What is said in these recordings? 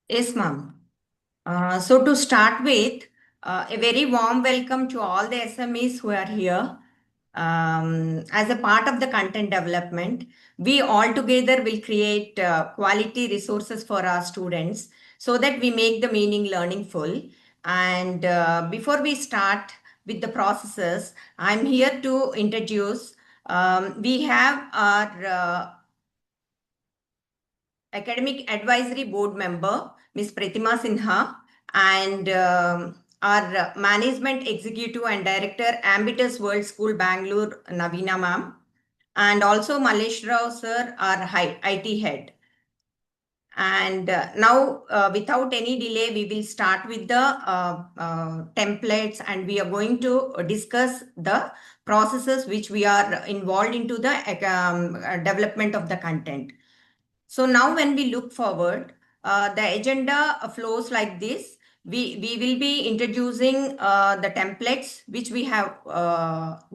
Yes, ma'am. So to start with, a very warm welcome to all the SMEs who are here. As a part of the content development, we all together will create quality resources for our students so that we make the meaning learning full. And before we start with the processes, I'm here to introduce. We have our Academic Advisory Board member, Ms. Pratima Sinha, and our Management Executive and Director, Ambitus World School, Bangalore, Navina ma'am, and also Malesh Rao sir, our IT head. And now, without any delay, we will start with the templates, and we are going to discuss the processes which we are involved into the development of the content. So now when we look forward, the agenda flows like this. We will be introducing the templates which we have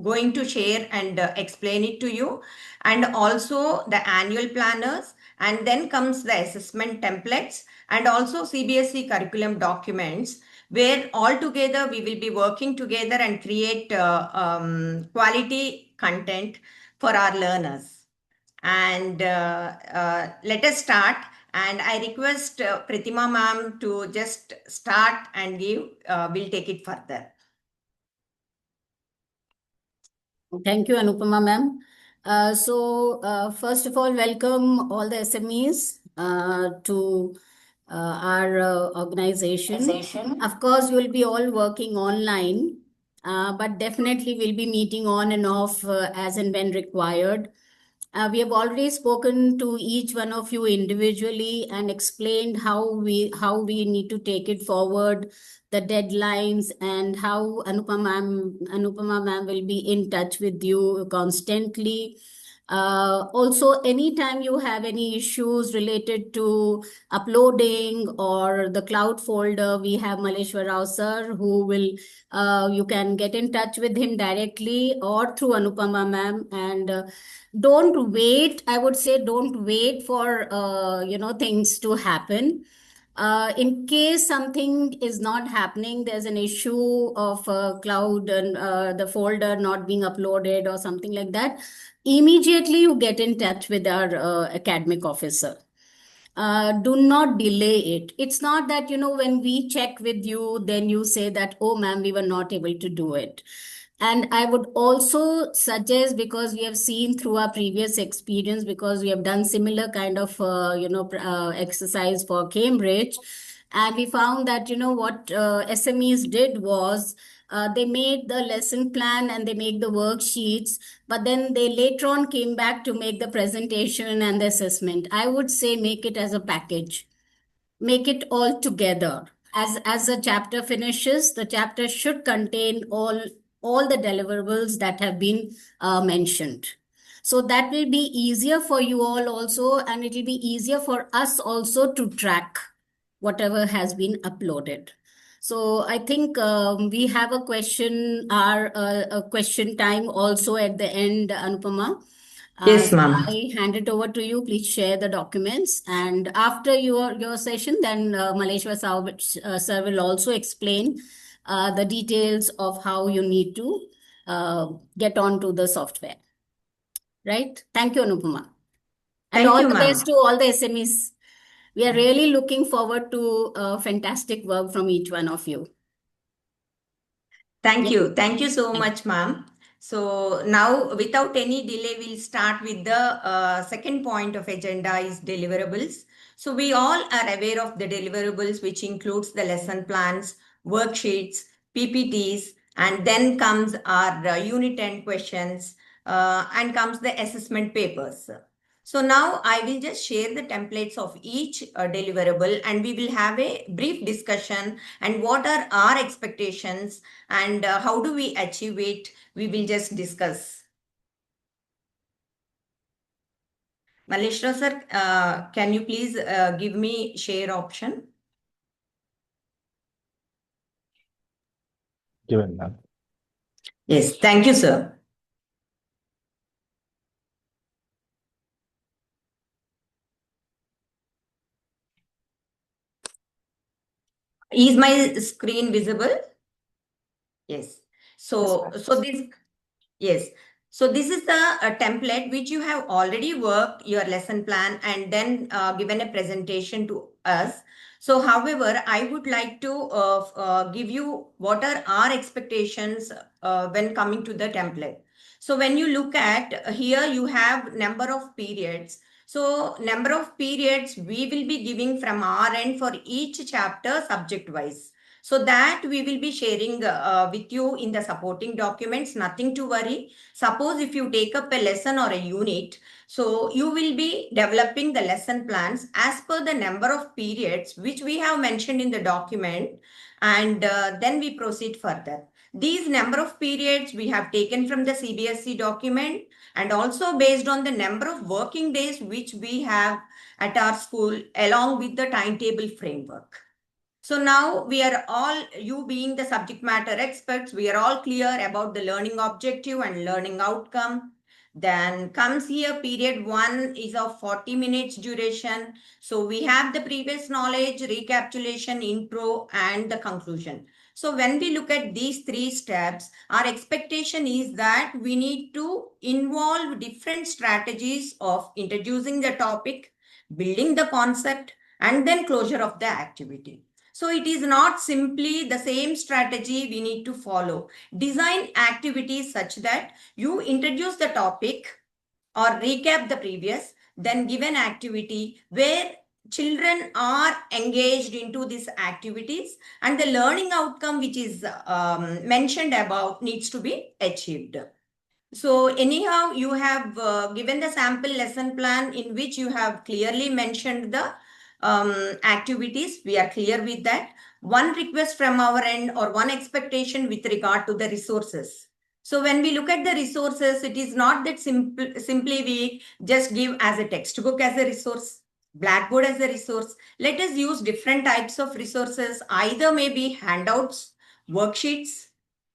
going to share and explain it to you, and also the annual planners, and then comes the assessment templates and also CBSE curriculum documents, where all together we will be working together and create quality content for our learners. And let us start. And I request Pratima ma'am to just start and give, we'll take it further. Thank you, Anupama ma'am. First of all, welcome all the SMEs to our organization. Of course, we'll be all working online, but definitely we'll be meeting on and off as and when required. We have already spoken to each one of you individually and explained how we need to take it forward, the deadlines, and how Anupama ma'am will be in touch with you constantly. Also, anytime you have any issues related to uploading or the cloud folder, we have Maleshwar Rao sir who will you can get in touch with him directly or through Anupama ma'am. And don't wait. I would say don't wait for things to happen. In case something is not happening, there's an issue of cloud and the folder not being uploaded or something like that, immediately you get in touch with our academic officer. Do not delay it. It's not that, when we check with you, then you say that, oh, ma'am, we were not able to do it. And I would also suggest, because we have seen through our previous experience, because we have done similar kind of, exercise for Cambridge, and we found that, what SMEs did was they made the lesson plan and they make the worksheets, but then they later on came back to make the presentation and the assessment. I would say make it as a package, make it all together. As a chapter finishes, the chapter should contain all the deliverables that have been mentioned. So that will be easier for you all also, and it will be easier for us also to track whatever has been uploaded. So I think we have a question time also at the end, Anupama. Yes, So ma'am. I hand it over to you. Please share the documents. And after your session, then Maleshwar sir will also explain the details of how you need to get onto the software. Right? Thank you, Anupama. And Thank all you, the best ma'am. to all the SMEs. We are really looking forward to fantastic work from each one of you. Thank Yeah. you. Thank you so much, ma'am. So now, without any delay, we'll start with the second point of agenda is deliverables. So we all are aware of the deliverables, which includes the lesson plans, worksheets, PPTs, and then comes our unit 10 questions, and comes the assessment papers. So now I will just share the templates of each deliverable, and we will have a brief discussion and what are our expectations and how do we achieve it, we will just discuss. Malishra sir, can you please give me share option? Given, ma'am. Yes, thank you, sir. Is my screen visible? Yes. Yes, So, ma'am. so this Yes. So this is the template which you have already worked your lesson plan and then given a presentation to us. So, however, I would like to give you what are our expectations when coming to the template. So when you look at here, you have number of periods. So number of periods we will be giving from our end for each chapter subject wise. So that we will be sharing with you in the supporting documents, nothing to worry. Suppose if you take up a lesson or a unit, so you will be developing the lesson plans as per the number of periods which we have mentioned in the document, and then we proceed further. These number of periods we have taken from the CBSE document, and also based on the number of working days which we have at our school along with the timetable framework. So now we are all, you being the subject matter experts, we are all clear about the learning objective and learning outcome. Then comes here period 1 is of 40 minutes duration. So we have the previous knowledge, recapitulation, intro, and the conclusion. So when we look at these three steps, our expectation is that we need to involve different strategies of introducing the topic, building the concept, and then closure of the activity. So it is not simply the same strategy we need to follow. Design activities such that you introduce the topic or recap the previous, then give an activity where children are engaged into these activities, and the learning outcome which is mentioned above needs to be achieved. So anyhow, you have given the sample lesson plan in which you have clearly mentioned the activities. We are clear with that. One request from our end or one expectation with regard to the resources. So when we look at the resources, it is not that simply we just give as a textbook as a resource, Blackboard as a resource. Let us use different types of resources, either maybe handouts, worksheets,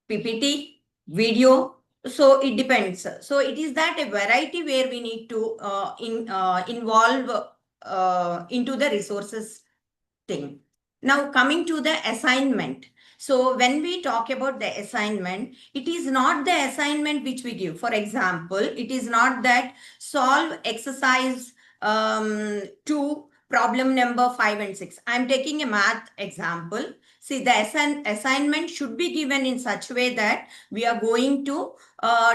PPT, video. So it depends. So it is that a variety where we need to involve into the resources thing. Now coming to the assignment. So when we talk about the assignment, it is not the assignment which we give. For example, it is not that solve exercise 2 problem number 5 and 6. I'm taking a math example. See, the assignment should be given in such a way that we are going to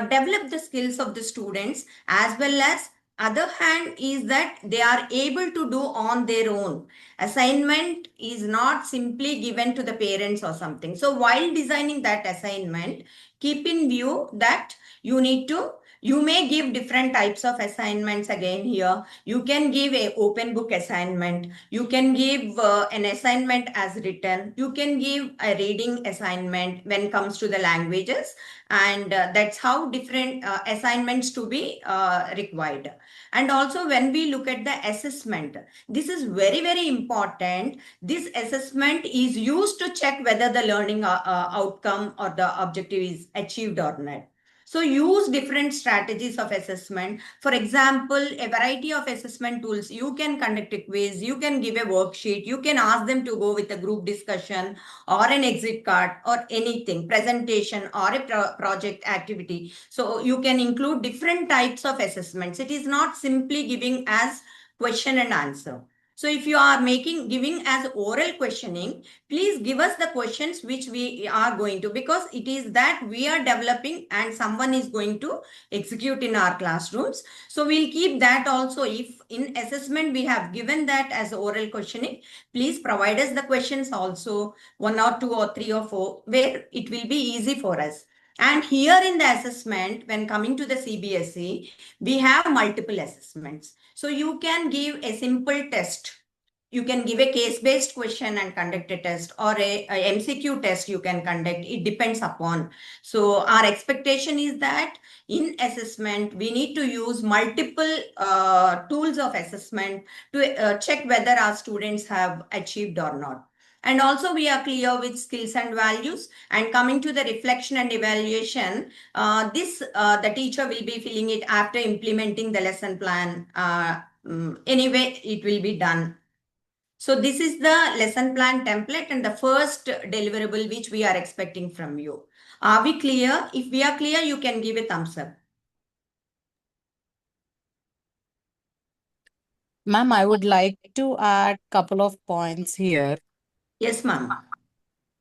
develop the skills of the students, as well as other hand is that they are able to do on their own. Assignment is not simply given to the parents or something. So while designing that assignment, keep in view that you may give different types of assignments again here. You can give a open book assignment. You can give an assignment as written. You can give a reading assignment when it comes to the languages. And that's how different assignments to be required. And also when we look at the assessment, this is very, very important. This assessment is used to check whether the learning outcome or the objective is achieved or not. So use different strategies of assessment. For example, a variety of assessment tools. You can conduct a quiz, you can give a worksheet, you can ask them to go with a group discussion or an exit card or anything, presentation or a project activity. So you can include different types of assessments. It is not simply giving as question and answer. So if you are giving as oral questioning, please give us the questions which we are going to, because it is that we are developing and someone is going to execute in our classrooms. So we'll keep that also. If in assessment we have given that as oral questioning, please provide us the questions also, 1 or 2 or 3 or 4, where it will be easy for us. And here in the assessment, when coming to the CBSE, we have multiple assessments. So you can give a simple test. You can give a case-based question and conduct a test, or a MCQ test you can conduct. It depends upon. So our expectation is that in assessment, we need to use multiple tools of assessment to check whether our students have achieved or not. And also we are clear with skills and values. And coming to the reflection and evaluation, the teacher will be filling it after implementing the lesson plan. Anyway, it will be done. So this is the lesson plan template and the first deliverable which we are expecting from you. Are we clear? If we are clear, you can give a thumbs up. Ma'am, I would like to add couple of points here. Yes, ma'am.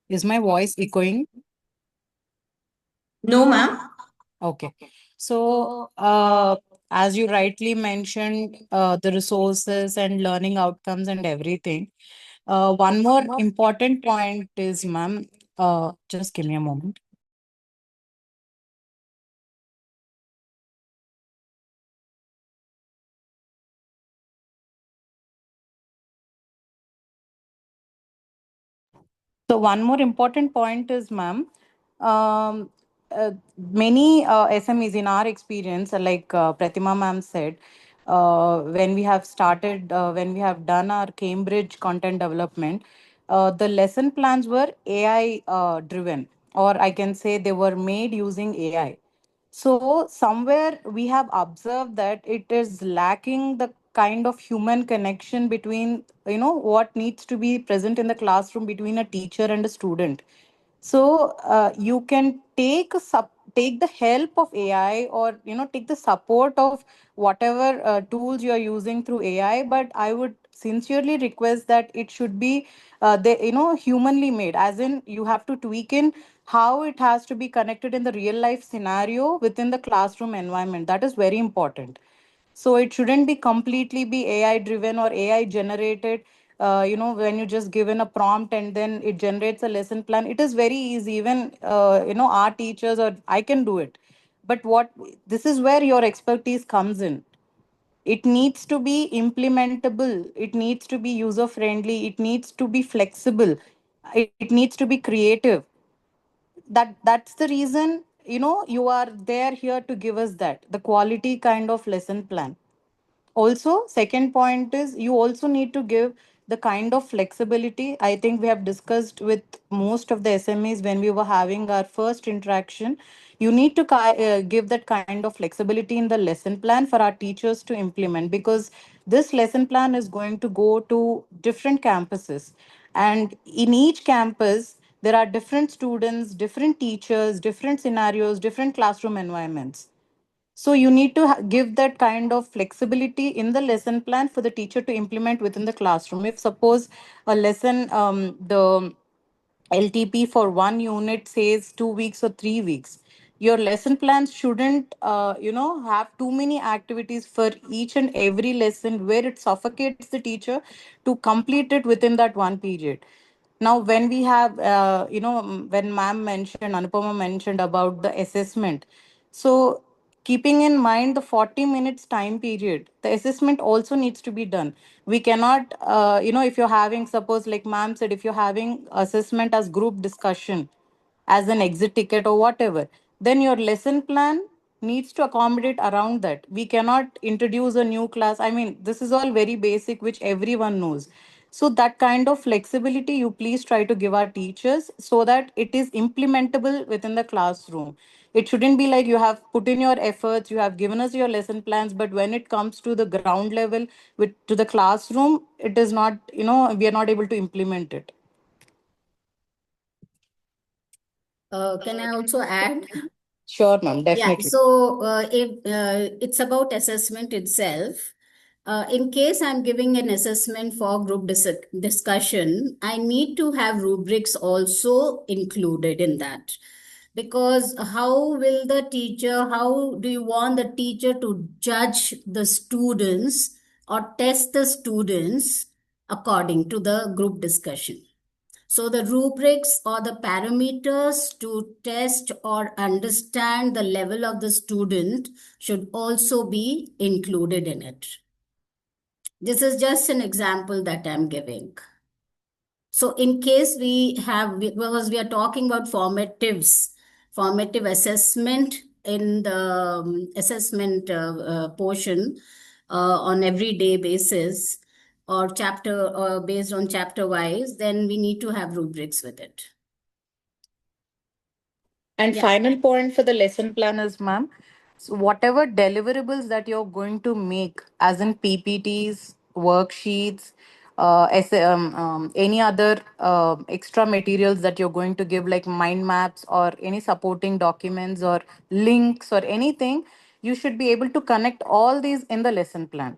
Is my voice echoing? No, ma'am. Okay. So, as you rightly mentioned, the resources and learning outcomes and everything. One more important point is, ma'am, just give me a moment. So one more important point is, ma'am, um, many SMEs in our experience, like Pratima ma'am said, when we have done our Cambridge content development, the lesson plans were AI driven, or I can say they were made using AI. So somewhere we have observed that it is lacking the kind of human connection between, what needs to be present in the classroom between a teacher and a student. So you can take the help of AI, or take the support of whatever tools you are using through AI. But I would sincerely request that it should be humanly made, as in you have to tweak in how it has to be connected in the real life scenario within the classroom environment. That is very important. So it shouldn't be completely be AI driven or AI generated. When you just given a prompt and then it generates a lesson plan, it is very easy. Even our teachers, or I can do it. But what this is where your expertise comes in. It needs to be implementable. It needs to be user friendly. It needs to be flexible. It needs to be creative. That's the reason, you are there here to give us that the quality kind of lesson plan. Also, second point is you also need to give the kind of flexibility. I think we have discussed with most of the SMEs when we were having our first interaction. You need to give that kind of flexibility in the lesson plan for our teachers to implement, because this lesson plan is going to go to different campuses, and in each campus there are different students, different teachers, different scenarios, different classroom environments. So you need to give that kind of flexibility in the lesson plan for the teacher to implement within the classroom. If suppose a lesson, the LTP for one unit says 2 weeks or 3 weeks, your lesson plans shouldn't, have too many activities for each and every lesson where it suffocates the teacher to complete it within that one period. Now, when we have, when ma'am mentioned, Anupama mentioned about the assessment. So, keeping in mind the 40 minutes time period, the assessment also needs to be done. We cannot, if you're having, suppose, like ma'am said, if you're having assessment as group discussion, as an exit ticket or whatever, then your lesson plan needs to accommodate around that. We cannot introduce a new class. I mean, this is all very basic, which everyone knows. So that kind of flexibility you please try to give our teachers so that it is implementable within the classroom. It shouldn't be like you have put in your efforts, you have given us your lesson plans, but when it comes to the ground level, with to the classroom, it is not, we are not able to implement it. Can I also add? Sure, ma'am, Yeah, definitely. so if it's about assessment itself. In case I'm giving an assessment for group discussion, I need to have rubrics also included in that. Because how do you want the teacher to judge the students or test the students according to the group discussion? So the rubrics or the parameters to test or understand the level of the student should also be included in it. This is just an example that I'm giving. So in case because we are talking about formative assessment in the assessment portion on everyday basis or chapter or based on chapter wise, then we need to have rubrics with it. And Yeah. final point for the lesson plan is, ma'am, so whatever deliverables that you're going to make, as in PPTs, worksheets, any other extra materials that you're going to give, like mind maps or any supporting documents or links or anything, you should be able to connect all these in the lesson plan.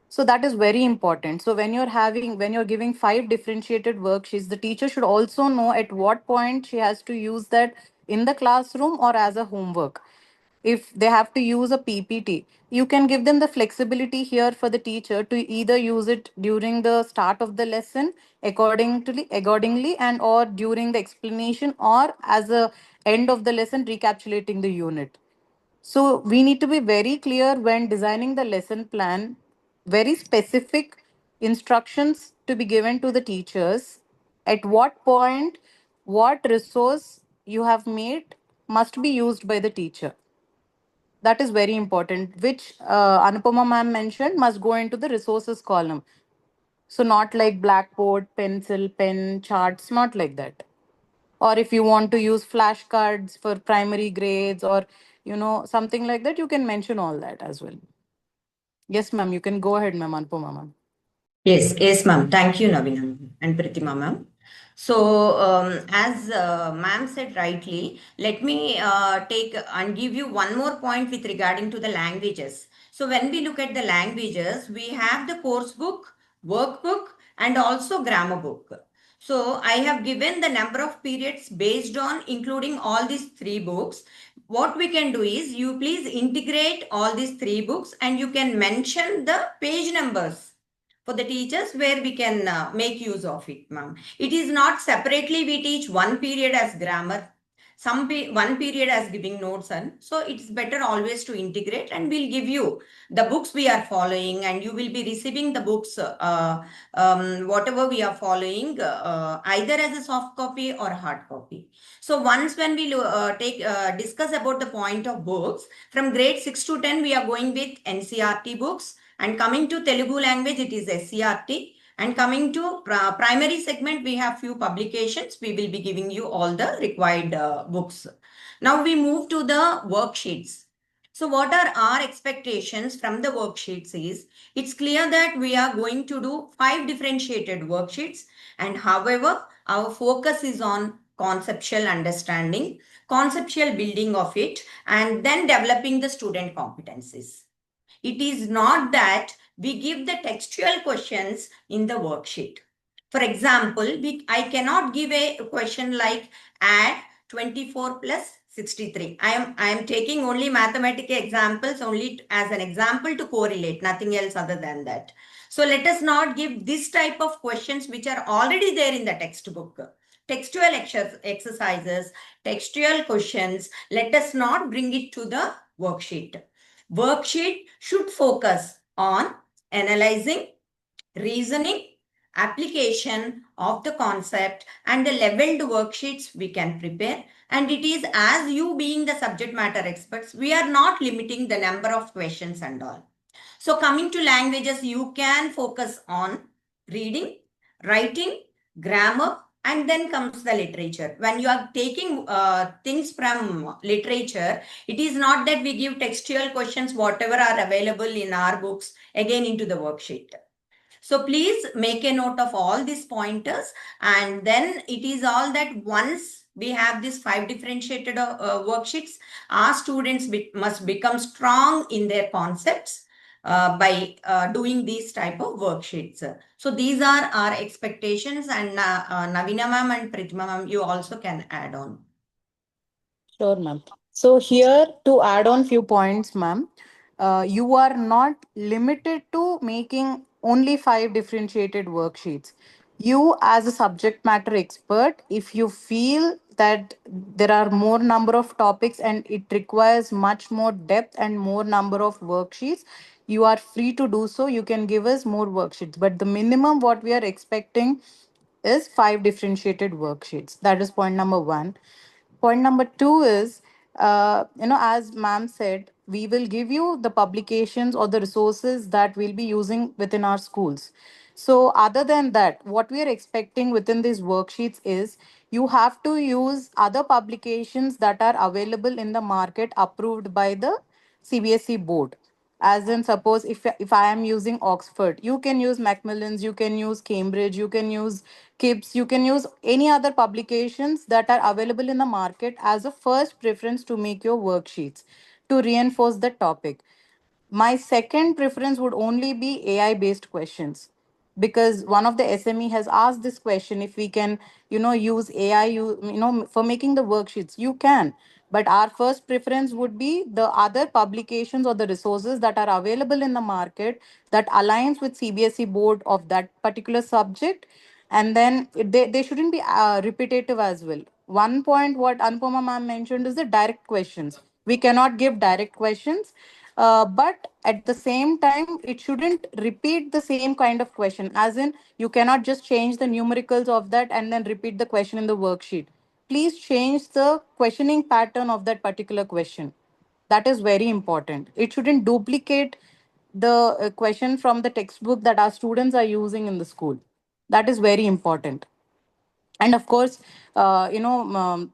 So that is very important. So when you're giving five differentiated worksheets, the teacher should also know at what point she has to use that in the classroom or as a homework. If they have to use a PPT, you can give them the flexibility here for the teacher to either use it during the start of the lesson accordingly, and or during the explanation, or as a end of the lesson recapitulating the unit. So we need to be very clear when designing the lesson plan, very specific instructions to be given to the teachers. At what point, what resource you have made must be used by the teacher. That is very important, which Anupama ma'am mentioned must go into the resources column. So not like blackboard, pencil, pen, charts, not like that. Or if you want to use flashcards for primary grades or something like that, you can mention all that as well. Yes, ma'am, you can go ahead, ma'am. Anupama ma'am. Yes, yes, ma'am. Thank you, Navina and Pritima ma'am. So, as ma'am said rightly, let me take and give you one more point with regarding to the languages. So, when we look at the languages, we have the course book, workbook, and also grammar book. So, I have given the number of periods based on including all these three books. What we can do is you please integrate all these three books and you can mention the page numbers for the teachers where we can make use of it, ma'am. It is not separately we teach one period as grammar, one period as giving notes, and so it's better always to integrate, and we'll give you the books we are following, and you will be receiving the books whatever we are following either as a soft copy or hard copy. So once when we take discuss about the point of books, from grade 6 to 10 we are going with NCRT books, and coming to Telugu language, it is SCRT. And coming to primary segment, we have few publications. We will be giving you all the required books. Now we move to the worksheets. So what are our expectations from the worksheets is, it's clear that we are going to do 5 differentiated worksheets, and however, our focus is on conceptual understanding, conceptual building of it, and then developing the student competencies. It is not that we give the textual questions in the worksheet. For example, I cannot give a question like add 24 plus 63. I am taking only mathematical examples only as an example to correlate, nothing else other than that. So let us not give this type of questions which are already there in the textbook. Textual exercises, textual questions, let us not bring it to the worksheet. Worksheet should focus on analyzing, reasoning, application of the concept, and the leveled worksheets we can prepare. And it is as you being the subject matter experts, we are not limiting the number of questions and all. So coming to languages, you can focus on reading, writing, grammar, and then comes the literature. When you are taking things from literature, it is not that we give textual questions, whatever are available in our books, again into the worksheet. So please make a note of all these pointers, and then it is all that once we have these 5 differentiated worksheets, our students must become strong in their concepts by doing these type of worksheets. So these are our expectations, and Navina ma'am and Pritima ma'am, you also can add on. Sure, ma'am. So here to add on few points, ma'am, you are not limited to making only five differentiated worksheets. You, as a subject matter expert, if you feel that there are more number of topics and it requires much more depth and more number of worksheets, you are free to do so. You can give us more worksheets, but the minimum what we are expecting is five differentiated worksheets. That is point number one. Point number two is, as ma'am said, we will give you the publications or the resources that we'll be using within our schools. So, other than that, what we are expecting within these worksheets is you have to use other publications that are available in the market approved by the CBSE board. As in, suppose if I am using Oxford, you can use Macmillan's, you can use Cambridge, you can use Kipps, you can use any other publications that are available in the market as a first preference to make your worksheets to reinforce the topic. My second preference would only be AI based questions, because one of the SME has asked this question, if we can, use AI, for making the worksheets. You can, but our first preference would be the other publications or the resources that are available in the market that aligns with CBSE board of that particular subject. And then they shouldn't be repetitive as well. One point what Anupama ma'am mentioned is the direct questions. We cannot give direct questions, but at the same time, it shouldn't repeat the same kind of question. As in, you cannot just change the numericals of that and then repeat the question in the worksheet. Please change the questioning pattern of that particular question. That is very important. It shouldn't duplicate the question from the textbook that our students are using in the school. That is very important. And of course, the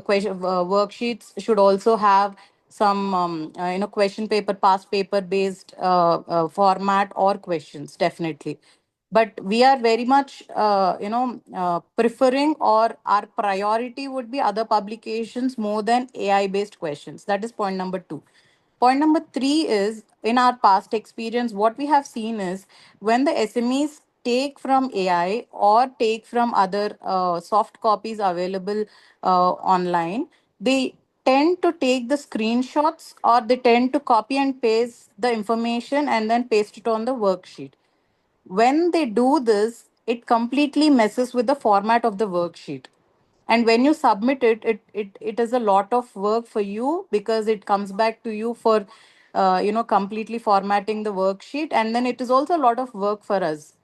question worksheets should also have some question paper, past paper based format or questions, definitely. But we are very much preferring, or our priority would be other publications more than AI based questions. That is point number 2. Point number 3 is, in our past experience, what we have seen is, when the SMEs take from AI or take from other soft copies available online, they tend to take the screenshots, or they tend to copy and paste the information and then paste it on the worksheet. When they do this, it completely messes with the format of the worksheet. And when you submit it, it is a lot of work for you, because it comes back to you for completely formatting the worksheet, and then it is also a lot of work for us.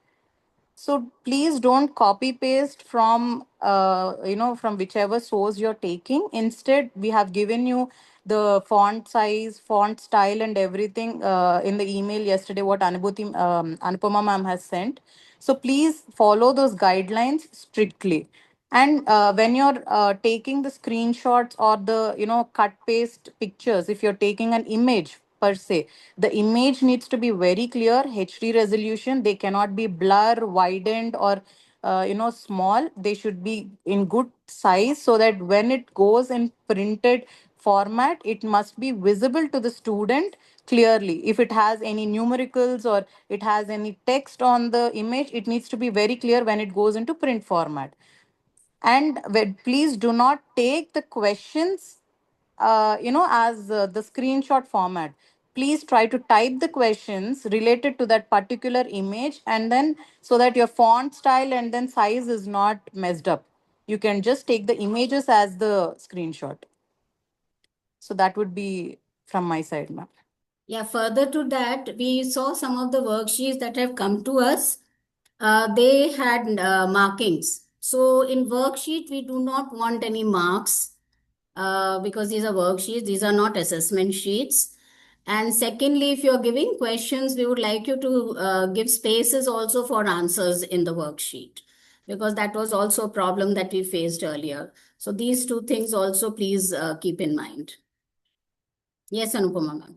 So please don't copy paste from from whichever source you're taking. Instead, we have given you the font size, font style, and everything in the email yesterday what Anupama ma'am has sent. So please follow those guidelines strictly. And when you're taking the screenshots or the cut paste pictures, if you're taking an image per se, the image needs to be very clear, HD resolution. They cannot be blur, widened, or small. They should be in good size, so that when it goes in printed format, it must be visible to the student clearly. If it has any numericals or it has any text on the image, it needs to be very clear when it goes into print format. And please do not take the questions as the screenshot format. Please try to type the questions related to that particular image, and then, so that your font style and then size is not messed up, you can just take the images as the screenshot. So that would be from my side, ma'am. Yeah, further to that, we saw some of the worksheets that have come to us. They had markings. So in worksheet, we do not want any marks because these are worksheets, these are not assessment sheets. And secondly, if you're giving questions, we would like you to give spaces also for answers in the worksheet, because that was also a problem that we faced earlier. So these two things also please keep in mind. Yes, Anupama ma'am.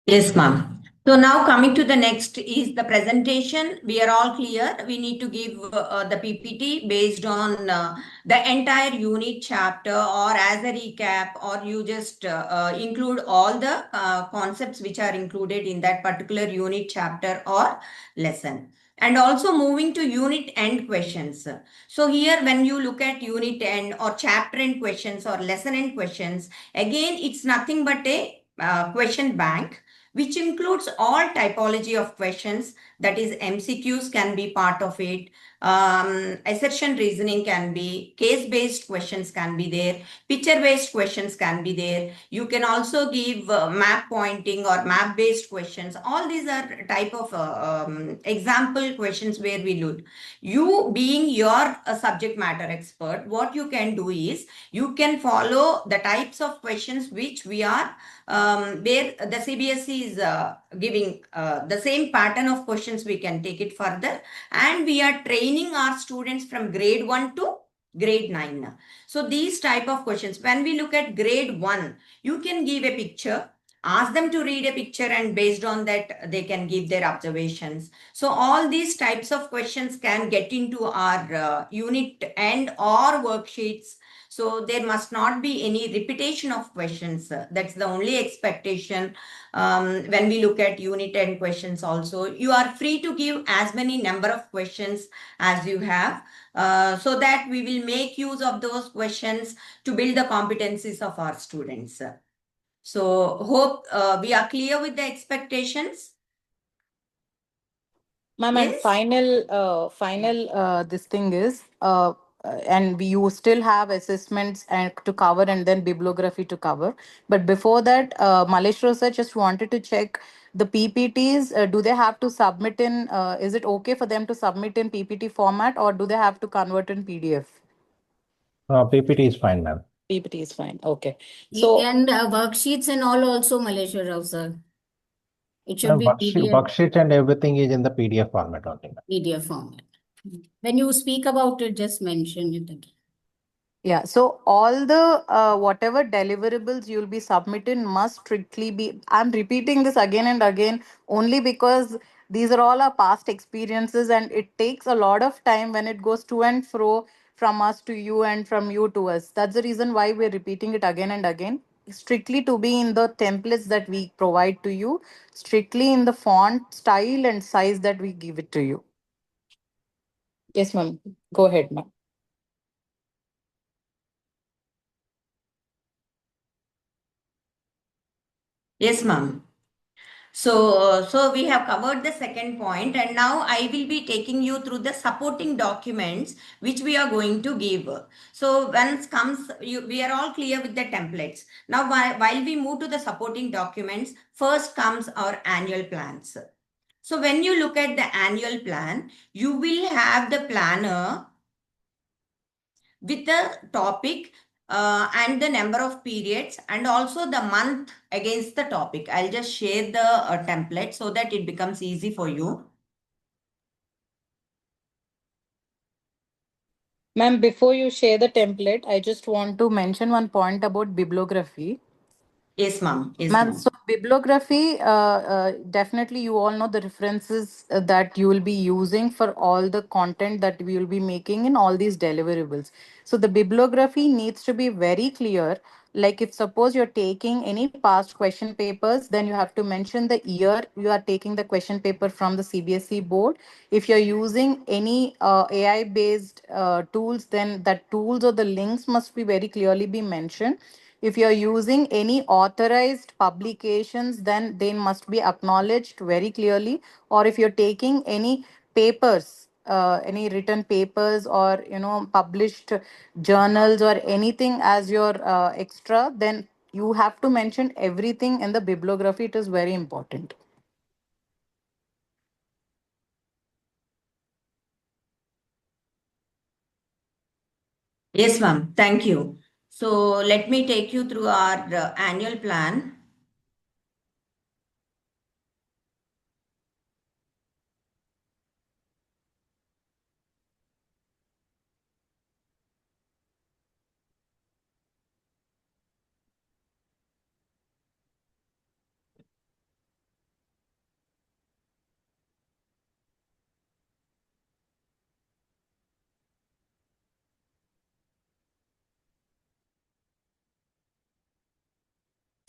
Yes, ma'am. So now coming to the next is the presentation. We are all clear. We need to give the PPT based on the entire unit chapter, or as a recap, or you just include all the concepts which are included in that particular unit chapter or lesson. And also moving to unit end questions. So here when you look at unit end or chapter end questions or lesson end questions, again it's nothing but a question bank, which includes all typology of questions. That is, MCQs can be part of it, assertion reasoning can be, case-based questions can be there, picture-based questions can be there. You can also give map pointing or map-based questions. All these are type of example questions where we look. You being your subject matter expert, what you can do is, you can follow the types of questions which we are where the CBSE is giving the same pattern of questions. We can take it further, and we are training our students from grade 1 to grade 9. So these type of questions, when we look at grade 1, you can give a picture ask them to read a picture, and based on that they can give their observations. So all these types of questions can get into our unit and or worksheets. So there must not be any repetition of questions. That's the only expectation. When we look at unit and questions also, you are free to give as many number of questions as you have, so that we will make use of those questions to build the competencies of our students. So hope we are clear with the expectations. Ma'am, and Yes. final, this thing is, and you still have assessments and to cover, and then bibliography to cover. But before that, Malesh Rosa just wanted to check the PPTs. Do they have to submit in? Is it okay for them to submit in PPT format, or do they have to convert in PDF? PPT is fine, ma'am. PPT is fine. Okay. So And worksheets and all also, Malaysia Rao sir. It should Ma'am, be PDF, worksheet and everything is in the PDF format only, ma'am. PDF format. When you speak about it, just mention it again. yeah, so all the whatever deliverables you'll be submitting must strictly be. I'm repeating this again and again only because these are all our past experiences, and it takes a lot of time when it goes to and fro from us to you and from you to us. That's the reason why we're repeating it again and again. Strictly to be in the templates that we provide to you, strictly in the font style and size that we give it to you. Yes, ma'am. Go ahead, ma'am. Yes, ma'am. So we have covered the second point, and now I will be taking you through the supporting documents which we are going to give. So once comes, we are all clear with the templates. Now, while we move to the supporting documents, first comes our annual plans. So when you look at the annual plan, you will have the planner with the topic and the number of periods, and also the month against the topic. I'll just share the template so that it becomes easy for you. Ma'am, before you share the template, I just want to mention one point about bibliography. Yes, ma'am. Yes, Ma'am, ma'am. so bibliography, definitely you all know the references that you will be using for all the content that we will be making in all these deliverables. So the bibliography needs to be very clear. Like if suppose you're taking any past question papers, then you have to mention the year you are taking the question paper from the CBSE board. If you're using any AI based tools, then that tools or the links must be very clearly be mentioned. If you're using any authorized publications, then they must be acknowledged very clearly. Or if you're taking any papers, any written papers, or published journals or anything as your extra, then you have to mention everything in the bibliography. It is very important. Yes, ma'am. Thank you. So let me take you through our annual plan.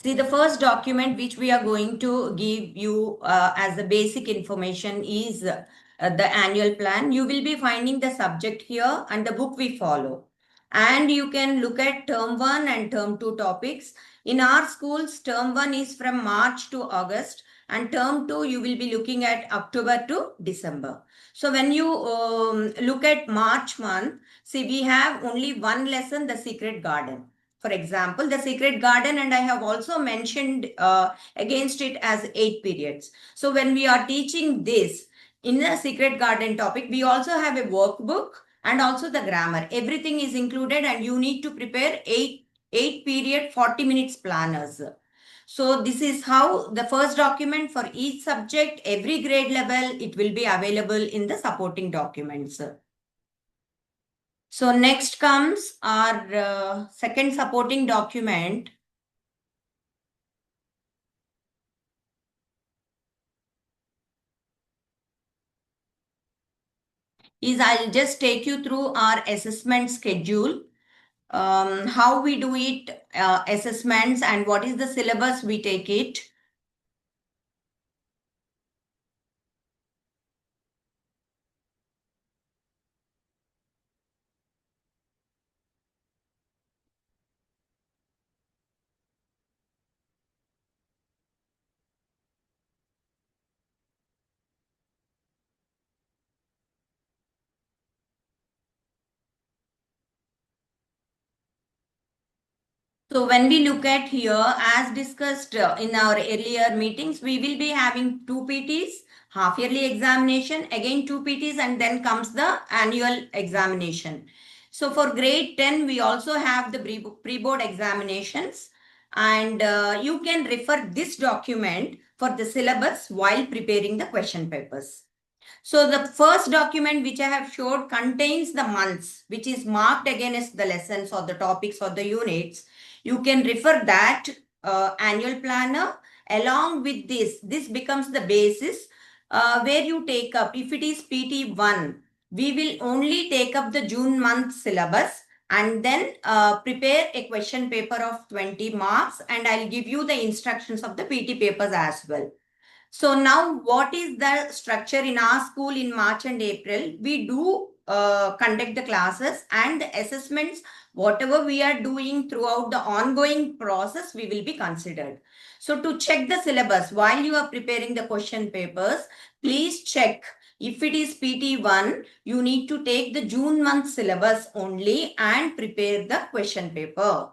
See, the first document which we are going to give you as the basic information is the annual plan. You will be finding the subject here and the book we follow. And you can look at term 1 and term 2 topics. In our schools, term 1 is from March to August, and term 2 you will be looking at October to December. So when you look at March month, see, we have only one lesson, the Secret Garden. For example, the Secret Garden, and I have also mentioned against it as 8 periods. So when we are teaching this in the Secret Garden topic, we also have a workbook and also the grammar. Everything is included, and you need to prepare 8 period 40 minutes planners. So this is how the first document for each subject, every grade level, it will be available in the supporting documents. So next comes our second supporting document. is I'll just take you through our assessment schedule, how we do it, assessments, and what is the syllabus we take it. So when we look at here, as discussed in our earlier meetings, we will be having two PTs, half yearly examination, again two PTs, and then comes the annual examination. So for grade 10, we also have the pre-board examinations, and you can refer this document for the syllabus while preparing the question papers. So the first document which I have showed contains the months, which is marked against the lessons or the topics or the units. You can refer that annual planner along with this. This becomes the basis where you take up. If it is PT1, we will only take up the June month syllabus and then prepare a question paper of 20 marks, and I'll give you the instructions of the PT papers as well. So now what is the structure in our school in March and April? We do conduct the classes and the assessments. Whatever we are doing throughout the ongoing process, we will be considered. So to check the syllabus while you are preparing the question papers, please check. If it is PT1, you need to take the June month syllabus only and prepare the question paper.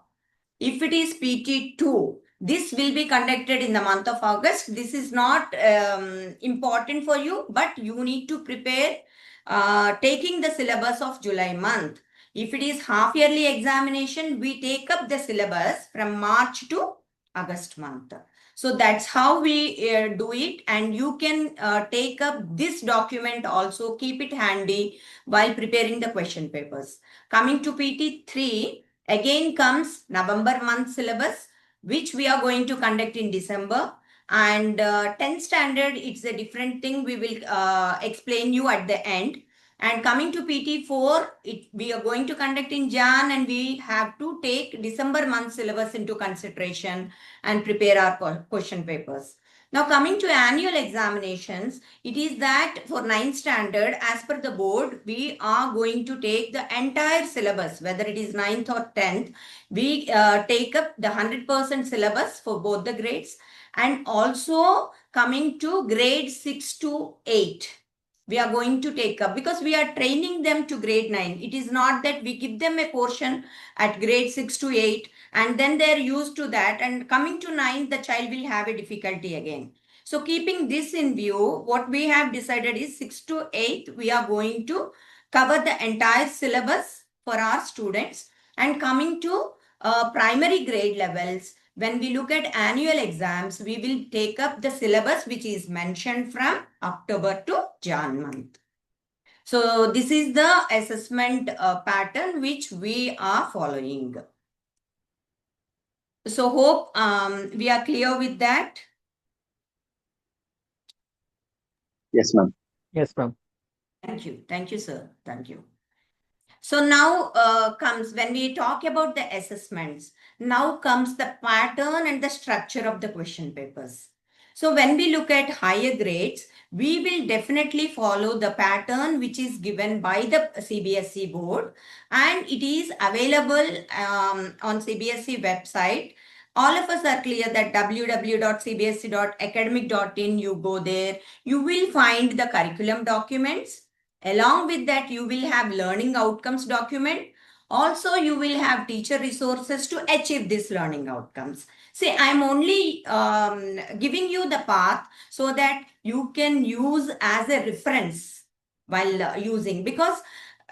If it is PT2, this will be conducted in the month of August. This is not important for you, but you need to prepare taking the syllabus of July month. If it is half yearly examination, we take up the syllabus from March to August month. So that's how we do it, and you can take up this document also, keep it handy while preparing the question papers. Coming to PT3, again comes November month syllabus, which we are going to conduct in December. And 10th standard, it's a different thing. We will explain you at the end. And coming to PT4, we are going to conduct in Jan, and we have to take December month syllabus into consideration and prepare our question papers. Now coming to annual examinations, it is that for 9th standard, as per the board, we are going to take the entire syllabus, whether it is 9th or 10th. We take up the 100% syllabus for both the grades. And also coming to grade 6 to 8. We are going to take up because we are training them to grade 9. It is not that we give them a portion at grade 6 to 8 and then they're used to that, and coming to 9, the child will have a difficulty again. So keeping this in view, what we have decided is 6 to 8, we are going to cover the entire syllabus for our students. And coming to primary grade levels, when we look at annual exams, we will take up the syllabus which is mentioned from October to Jan month. So this is the assessment pattern which we are following. So hope we are clear with that. Yes, ma'am. Yes, ma'am. Thank you. Thank you, sir. Thank you. So now comes, when we talk about the assessments, now comes the pattern and the structure of the question papers. So when we look at higher grades, we will definitely follow the pattern which is given by the CBSE board, and it is available on CBSE website. All of us are clear that www.cbse.academic.in, you go there, you will find the curriculum documents. Along with that, you will have learning outcomes document. Also, you will have teacher resources to achieve these learning outcomes. See, I'm only giving you the path so that you can use as a reference while using, because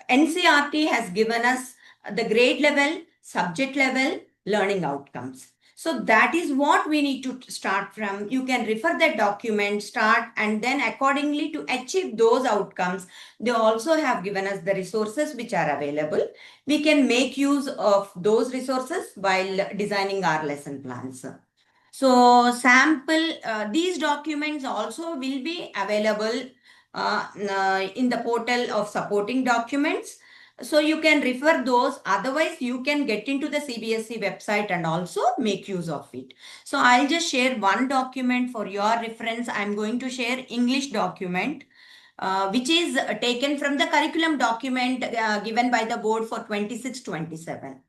NCERT has given us the grade level, subject level, learning outcomes. So that is what we need to start from. You can refer that document, start, and then accordingly to achieve those outcomes, they also have given us the resources which are available. We can make use of those resources while designing our lesson plans. So sample, these documents also will be available in the portal of supporting documents. So you can refer those. Otherwise, you can get into the CBSE website and also make use of it. So I'll just share one document for your reference. I'm going to share English document, which is taken from the curriculum document given by the board for 26-27.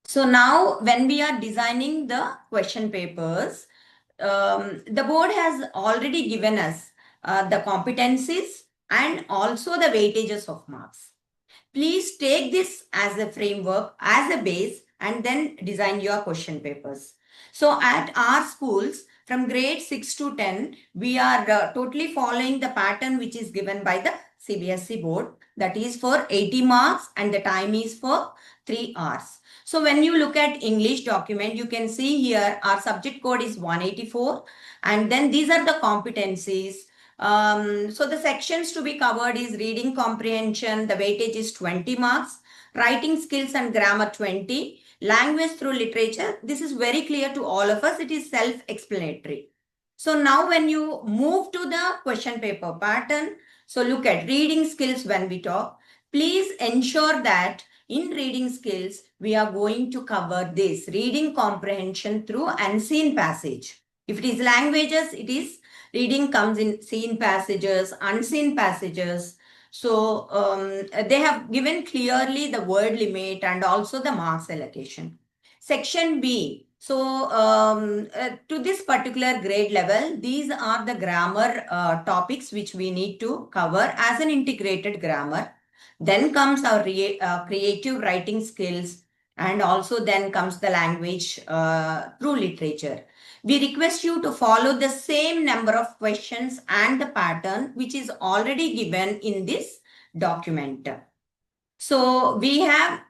So now when we are designing the question papers, the board has already given us the competencies and also the weightages of marks. Please take this as a framework, as a base, and then design your question papers. So at our schools, from grade 6 to 10, we are totally following the pattern which is given by the CBSE board. That is for 80 marks and the time is for 3 hours. So when you look at English document, you can see here our subject code is 184. And then these are the competencies. So the sections to be covered is reading comprehension, the weightage is 20 marks, writing skills and grammar 20, language through literature. This is very clear to all of us. It is self-explanatory. So now when you move to the question paper pattern, so look at reading skills when we talk. Please ensure that in reading skills, we are going to cover this reading comprehension through unseen passage. If it is languages, it is reading comes in seen passages, unseen passages. So they have given clearly the word limit and also the marks allocation. Section B. So to this particular grade level, these are the grammar topics which we need to cover as an integrated grammar. Then comes our creative writing skills, and also then comes the language through literature. We request you to follow the same number of questions and the pattern which is already given in this document. So we have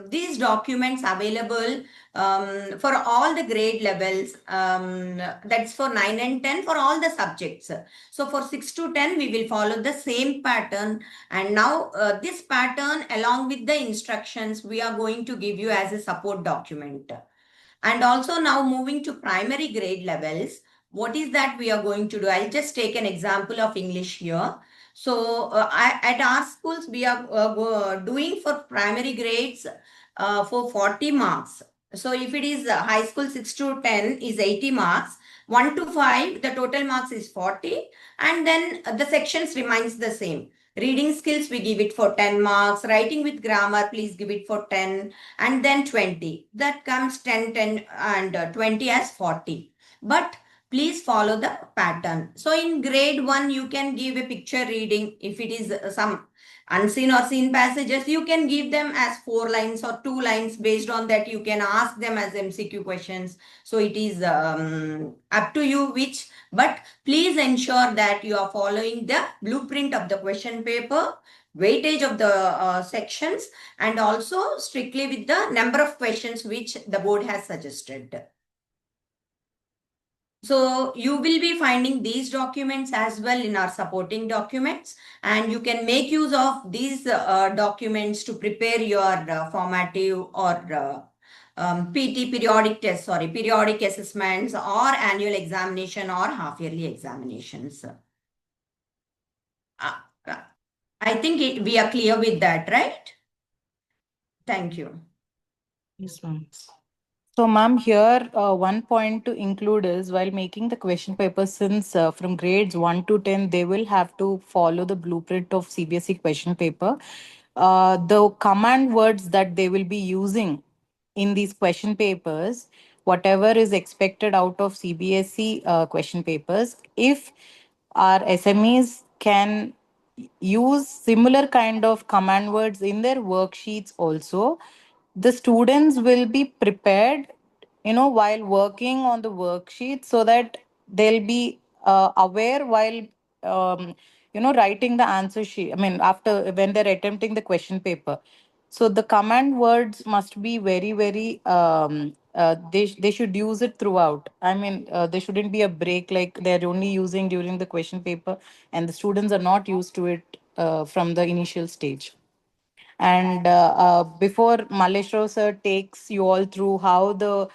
these documents available for all the grade levels. That's for 9 and 10 for all the subjects. So for 6 to 10, we will follow the same pattern. And now this pattern along with the instructions, we are going to give you as a support document. And also now moving to primary grade levels, what is that we are going to do? I'll just take an example of English here. So at our schools, we are doing for primary grades for 40 marks. So if it is high school 6 to 10 is 80 marks, 1 to 5, the total marks is 40. And then the sections remains the same. Reading skills, we give it for 10 marks. Writing with grammar, please give it for 10. And then 20. That comes 10, 10 and 20 as 40. But please follow the pattern. So in grade 1, you can give a picture reading. If it is some unseen or seen passages, you can give them as 4 lines or 2 lines. Based on that, you can ask them as MCQ questions. So it is up to you which, but please ensure that you are following the blueprint of the question paper, weightage of the sections, and also strictly with the number of questions which the board has suggested. So you will be finding these documents as well in our supporting documents, and you can make use of these documents to prepare your formative or PT periodic tests, periodic assessments or annual examination or half yearly examinations. I think we are clear with that, right? Thank you. Yes, ma'am. So, ma'am, here one point to include is while making the question paper, since from grades 1 to 10, they will have to follow the blueprint of CBSE question paper. The command words that they will be using in these question papers, whatever is expected out of CBSE question papers, if our SMEs can use similar kind of command words in their worksheets also, the students will be prepared, while working on the worksheet, so that they'll be aware while writing the answer sheet, I mean, after when they're attempting the question paper. So the command words must be very, very they should use it throughout. I mean, there shouldn't be a break like they're only using during the question paper and the students are not used to it from the initial stage. And before Maleshwar sir takes you all through how the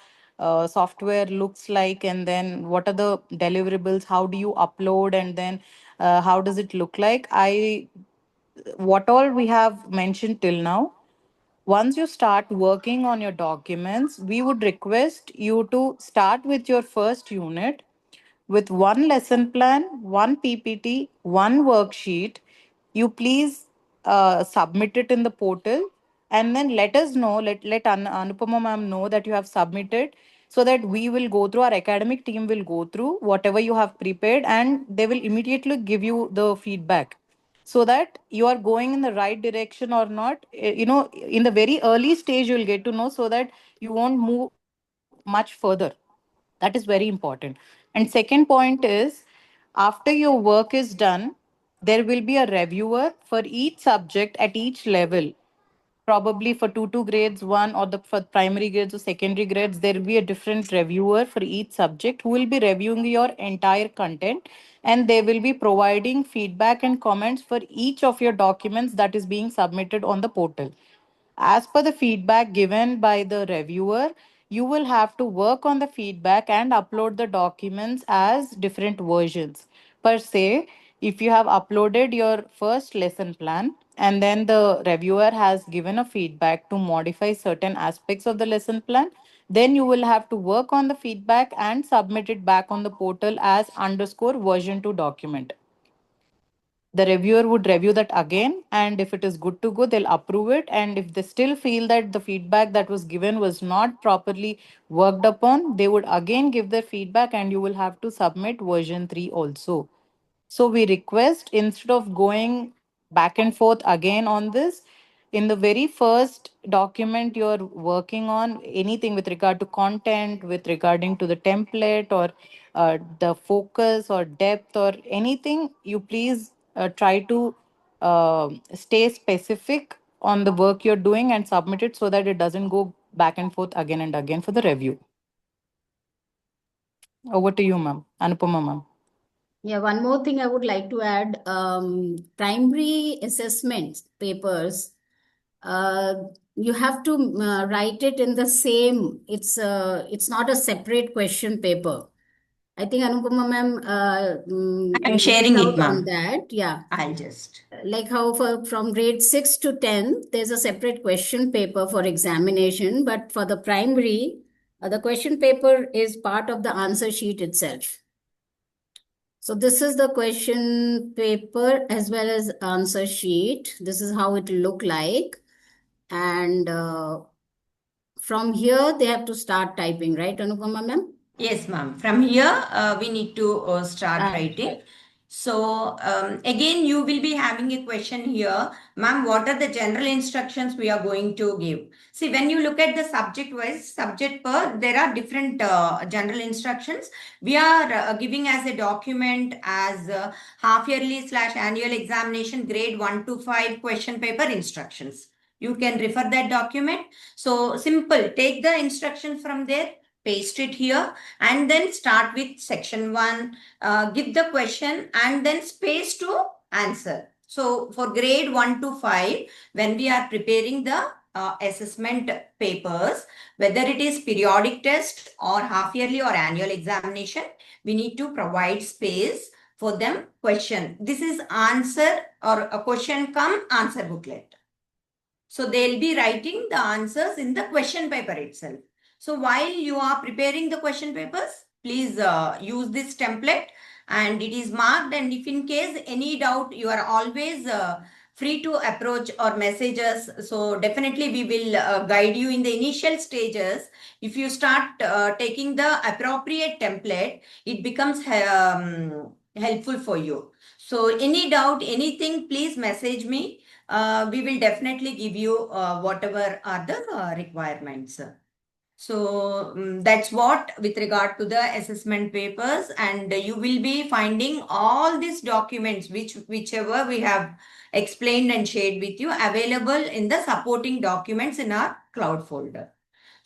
software looks like, and then what are the deliverables, how do you upload, and then how does it look like, what all we have mentioned till now. Once you start working on your documents, we would request you to start with your first unit with one lesson plan, one PPT, one worksheet. You please submit it in the portal, and then let us know, let Anupama ma'am know that you have submitted, so that we will go through, our academic team will go through whatever you have prepared, and they will immediately give you the feedback, so that you are going in the right direction or not. In the very early stage you'll get to know, so that you won't move much further. That is very important. And second point is, after your work is done, there will be a reviewer for each subject at each level. Probably for two grades, one, or the for primary grades or secondary grades, there will be a different reviewer for each subject who will be reviewing your entire content, and they will be providing feedback and comments for each of your documents that is being submitted on the portal. As per the feedback given by the reviewer, you will have to work on the feedback and upload the documents as different versions. Per se, if you have uploaded your first lesson plan and then the reviewer has given a feedback to modify certain aspects of the lesson plan, then you will have to work on the feedback and submit it back on the portal as underscore version 2 document. The reviewer would review that again, and if it is good to go, they'll approve it. And if they still feel that the feedback that was given was not properly worked upon, they would again give their feedback, and you will have to submit version 3 also. So we request, instead of going back and forth again on this, in the very first document you're working on, anything with regard to content, with regarding to the template, or the focus or depth or anything, you please try to stay specific on the work you're doing and submit it, so that it doesn't go back and forth again and again for the review. Over to you, ma'am. Anupama, ma'am. Yeah, one more thing I would like to add. Primary assessment papers, uh, you have to write it in the same. It's not a separate question paper. I think Anupama ma'am I'm missed sharing it, out on ma'am. that. Yeah, I'll just. like how from grade 6 to 10, there's a separate question paper for examination, but for the primary, the question paper is part of the answer sheet itself. So this is the question paper as well as answer sheet. This is how it look like. And from here, they have to start typing, right, Anupama ma'am? Yes, ma'am. From here, we need to start Ah, writing. So, again, you will be having a question here. Ma'am, what are the general instructions we are going to give? See, when you look at the subject wise, subject per, there are different general instructions. We are giving as a document as half yearly / annual examination grade 1 to 5 question paper instructions. You can refer that document. So, simple. Take the instruction from there, paste it here, and then start with section 1, give the question, and then space to answer. So for grade 1 to 5, when we are preparing the assessment papers, whether it is periodic test or half yearly or annual examination, we need to provide space for them question. This is answer or a question come answer booklet. So they'll be writing the answers in the question paper itself. So while you are preparing the question papers, please use this template, and it is marked. And if in case any doubt, you are always free to approach or message us. So definitely we will guide you in the initial stages. If you start taking the appropriate template, it becomes helpful for you. So any doubt, anything, please message me. We will definitely give you whatever are the requirements. So that's what with regard to the assessment papers, and you will be finding all these documents whichever we have explained and shared with you available in the supporting documents in our cloud folder.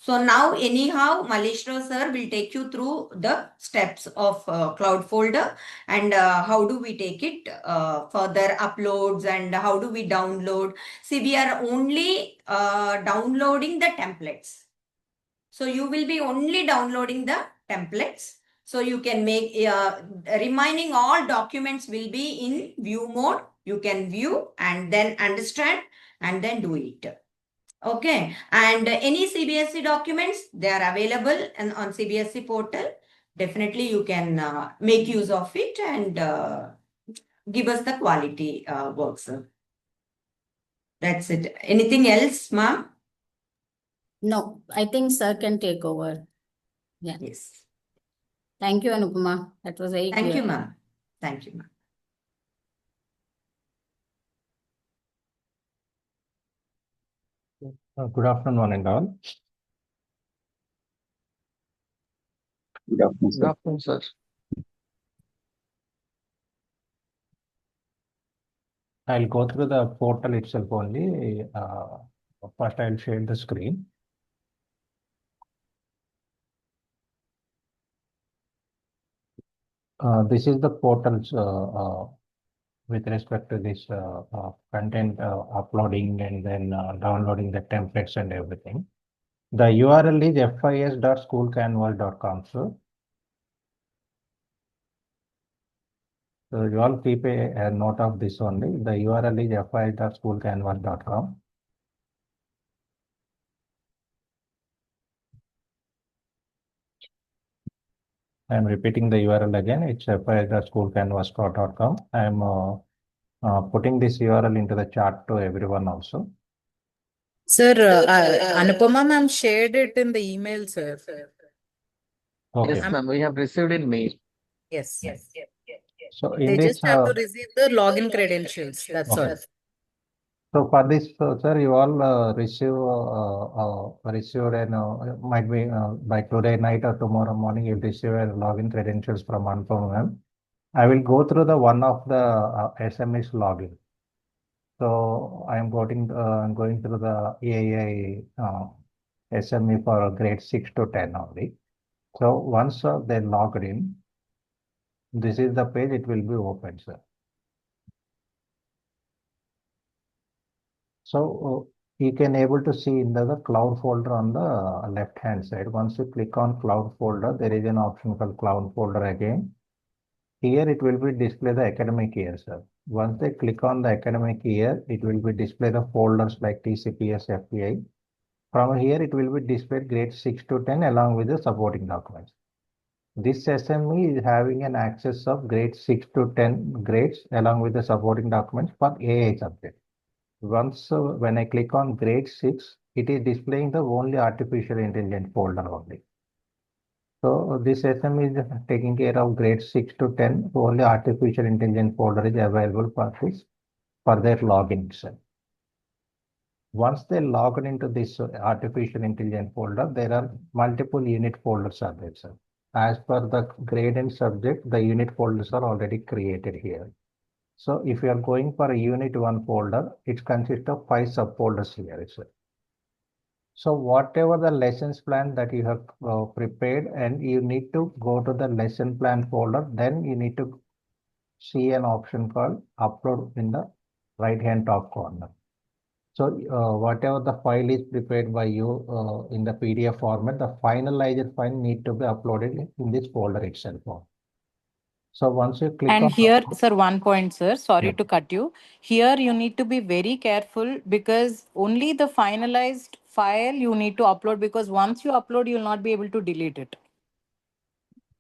So now anyhow, Maleshwar sir will take you through the steps of cloud folder and how do we take it further uploads and how do we download. See, we are only downloading the templates. So you will be only downloading the templates. So you can make remaining all documents will be in view mode. You can view and then understand and then do it. Okay. And any CBSE documents, they are available and on CBSE portal. Definitely you can make use of it and give us the quality works. That's it. Anything else, ma'am? No, I think sir can take over. Yeah. Yes. Thank you, Anupama. That was very Thank clear. you, ma'am. Thank you, ma'am. Good afternoon, one and all. Good afternoon, Good sir. afternoon, sir. I'll go through the portal itself only. First, I'll share the screen. This is the portal's with respect to this content uploading and then downloading the templates and everything. The URL is fis.schoolcanvas.com. So you all keep a note of this only. The URL is fis.schoolcanvas.com. I'm repeating the URL again. It's fis.schoolcanvas.com. I'm putting this URL into the chat to everyone also. Sir, Anupama ma'am shared it in the email, sir. Okay. Yes, ma'am. We have received in mail. Yes. So in They this, just have to receive the login credentials. That's okay. all. So for this, sir, you all received an might be by today night or tomorrow morning you'll receive a login credentials from Anupam ma'am. I will go through the one of the SMS login. So I'm going through the EAI SME for grade 6 to 10 only. So once they logged in, this is the page it will be open, sir. So you can able to see in the cloud folder on the left hand side. Once you click on cloud folder, there is an option called cloud folder again. Here it will be display the academic year, sir. Once they click on the academic year, it will be display the folders like TCPS, FPI. From here, it will be displayed grade 6 to 10 along with the supporting documents. This SME is having an access of grade 6 to 10 grades along with the supporting documents for AI subject. Once when I click on grade 6, it is displaying the only artificial intelligence folder only. So this SME is taking care of grade 6 to 10, only artificial intelligence folder is available for this for their login itself. Once they log into this artificial intelligence folder, there are multiple unit folders are there, sir. As per the grade and subject, the unit folders are already created here. So if you are going for a unit 1 folder, it consists of 5 subfolders here, sir. So whatever the lessons plan that you have prepared and you need to go to the lesson plan folder, then you need to see an option called upload in the right hand top corner. So whatever the file is prepared by you in the PDF format, the finalized file need to be uploaded in this folder itself. So once you click And on here, sir, one point, sir, sorry Yeah. to cut you. Here you need to be very careful because only the finalized file you need to upload, because once you upload, you will not be able to delete it.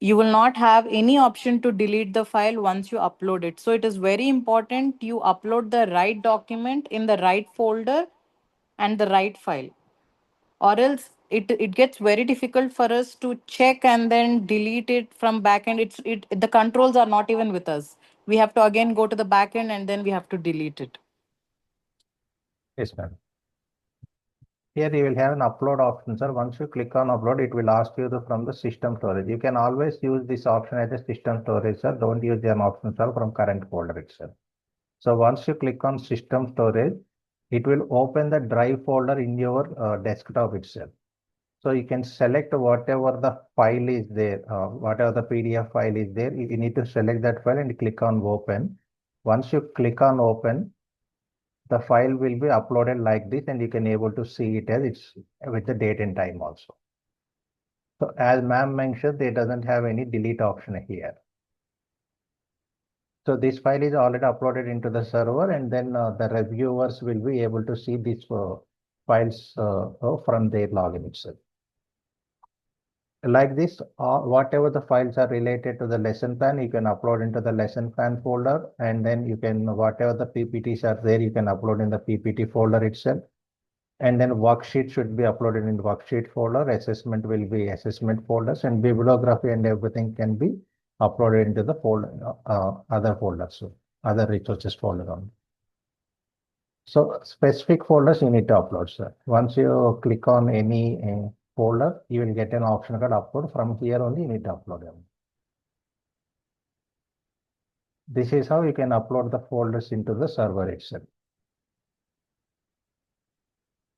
You will not have any option to delete the file once you upload it. So it is very important you upload the right document in the right folder and the right file, or else it gets very difficult for us to check and then delete it from backend. The controls are not even with us. We have to again go to the backend and then we have to delete it. Yes, ma'am. Here you will have an upload option, sir. Once you click on upload, it will ask you from the system storage. You can always use this option as a system storage, sir. Don't use an option, sir, from current folder itself. So once you click on system storage, it will open the drive folder in your desktop itself. So you can select whatever the file is there, whatever the PDF file is there, you need to select that file and click on open. Once you click on open, the file will be uploaded like this and you can able to see it as it's with the date and time also. So as ma'am mentioned, there doesn't have any delete option here. So this file is already uploaded into the server and then the reviewers will be able to see these files from their login itself. Like this, whatever the files are related to the lesson plan, you can upload into the lesson plan folder, and then you can, whatever the PPTs are there, you can upload in the PPT folder itself. And then worksheet should be uploaded in the worksheet folder, assessment will be assessment folders, and bibliography and everything can be uploaded into the folder, other folders, so other resources folder on. So specific folders you need to upload, sir. Once you click on any folder, you will get an option called upload. From here only you need to upload them. This is how you can upload the folders into the server itself.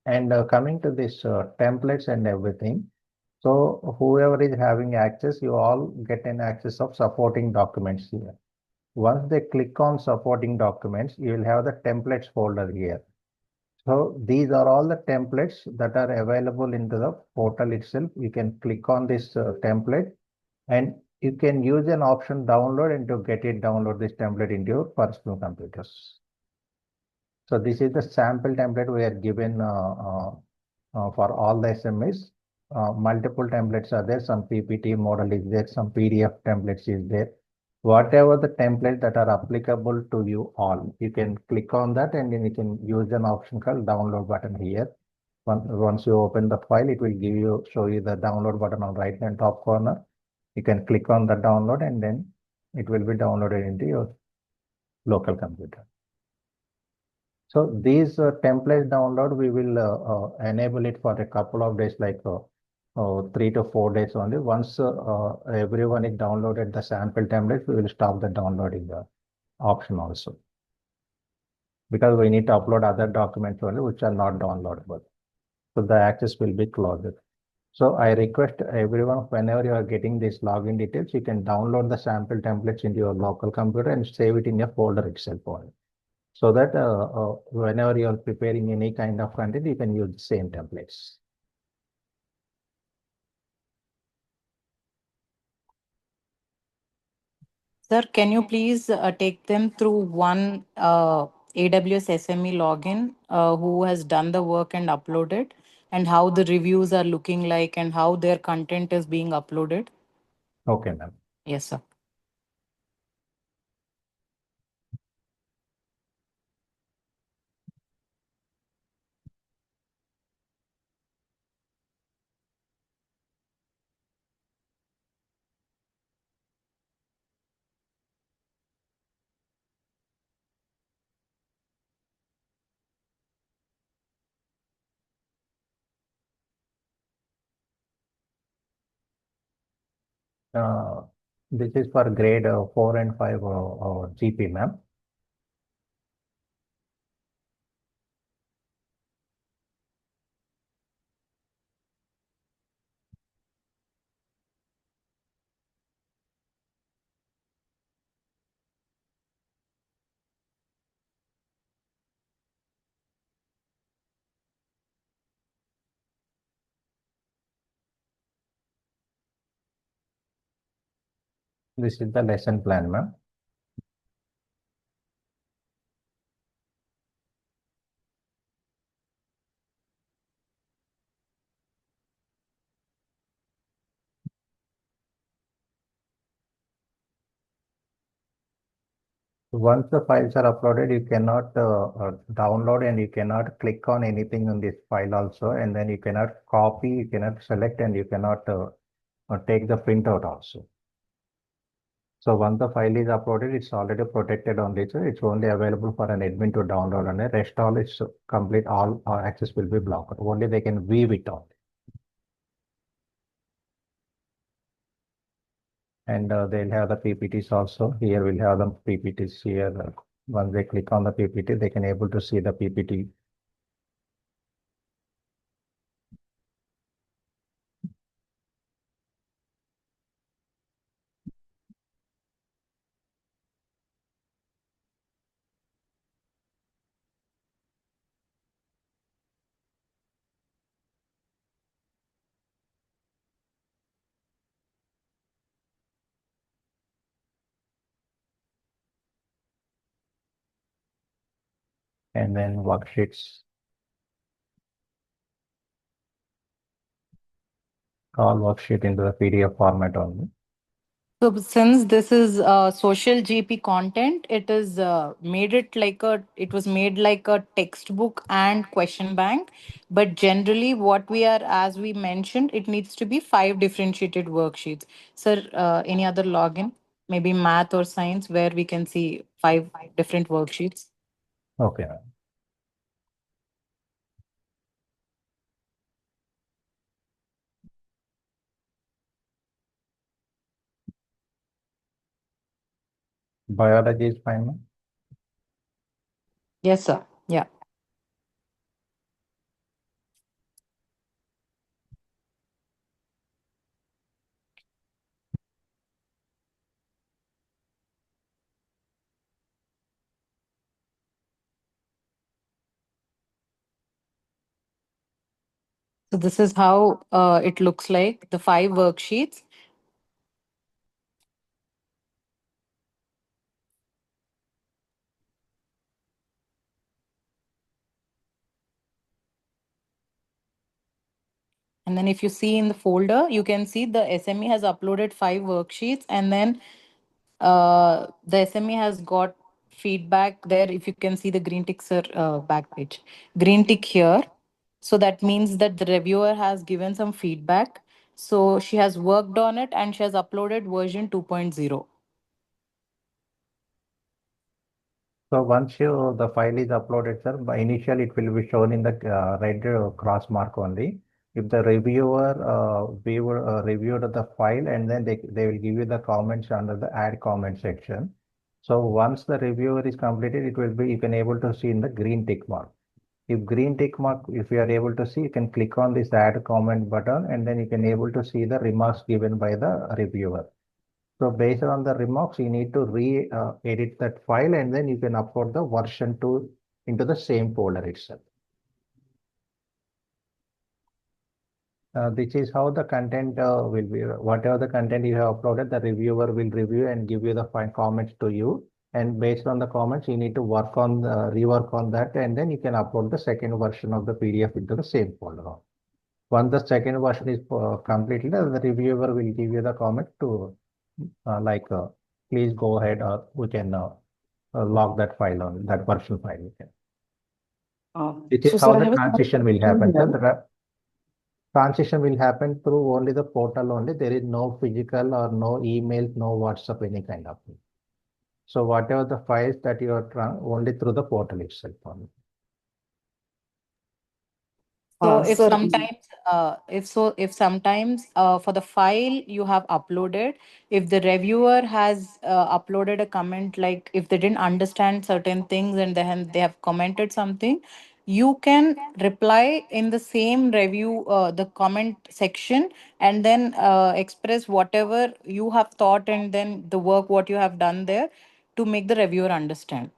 And coming to this templates and everything, so whoever is having access, you all get an access of supporting documents here. Once they click on supporting documents, you will have the templates folder here. So these are all the templates that are available into the portal itself. You can click on this template and you can use an option download and to get it download this template into your personal computers. So this is the sample template we are given for all the SMEs. Multiple templates are there. Some PPT model is there. Some PDF templates is there. Whatever the templates that are applicable to you all, you can click on that and then you can use an option called download button here. Once you open the file, it will show you the download button on right hand top corner. You can click on the download and then it will be downloaded into your local computer. So these templates download, we will enable it for a couple of days, like 3 to 4 days only. Once everyone is downloaded the sample template, we will stop the downloading option also. Because we need to upload other documents only which are not downloadable. So the access will be closed. So I request everyone, whenever you are getting these login details, you can download the sample templates into your local computer and save it in your folder itself only. So that whenever you are preparing any kind of content, you can use the same templates. Sir, can you please take them through one AWS SME login who has done the work and uploaded, and how the reviews are looking like and how their content is being uploaded? Okay, ma'am. Yes, sir. This is for grade 4 and 5 GP, ma'am. This is the lesson plan, ma'am. Once the files are uploaded, you cannot download and you cannot click on anything on this file also, and then you cannot copy, you cannot select, and you cannot take the printout also. So once the file is uploaded, it's already protected on this. It's only available for an admin to download, and the rest all is complete. All access will be blocked. Only they can view it on. And they'll have the PPTs also. Here we'll have the PPTs here. Once they click on the PPT, they can able to see the PPT. and then worksheets. All worksheet into the PDF format only. So since this is social GP content, it was made like a textbook and question bank. But generally, what we are, as we mentioned, it needs to be five differentiated worksheets. Sir, any other login, maybe math or science, where we can see five different worksheets? Okay. Biology is fine, ma'am? Yes, sir. Yeah. So this is how it looks like, the five worksheets. And then if you see in the folder, you can see the SME has uploaded five worksheets, and then the SME has got feedback there. If you can see the green tick, sir, back page, green tick here. So that means that the reviewer has given some feedback. So she has worked on it and she has uploaded version 2.0. So once the file is uploaded, sir, by initially it will be shown in the red cross mark only. If the reviewer reviewed the file, and then they will give you the comments under the add comment section. So once the reviewer is completed, it will be, you can able to see in the green tick mark. If green tick mark, if you are able to see, you can click on this add comment button, and then you can able to see the remarks given by the reviewer. So based on the remarks, you need to edit that file, and then you can upload the version 2 into the same folder itself. This is how the content will be. Whatever the content you have uploaded, the reviewer will review and give you the fine comments to you. And based on the comments, you need to rework on that, and then you can upload the second version of the PDF into the same folder. Once the second version is completed, the reviewer will give you the comment to please go ahead, or we can log that file on that version file. We can. This is So, how sir, I the have a transition will question happen. here. So the transition will happen through only the portal only. There is no physical or no email, no WhatsApp, any kind of thing. So whatever the files that you are only through the portal itself only. So if Sir, sometimes, if sometimes for the file you have uploaded, if the reviewer has uploaded a comment, like if they didn't understand certain things and they have commented something, you can reply in the same review, the comment section, and then express whatever you have thought, and then the work what you have done there to make the reviewer understand.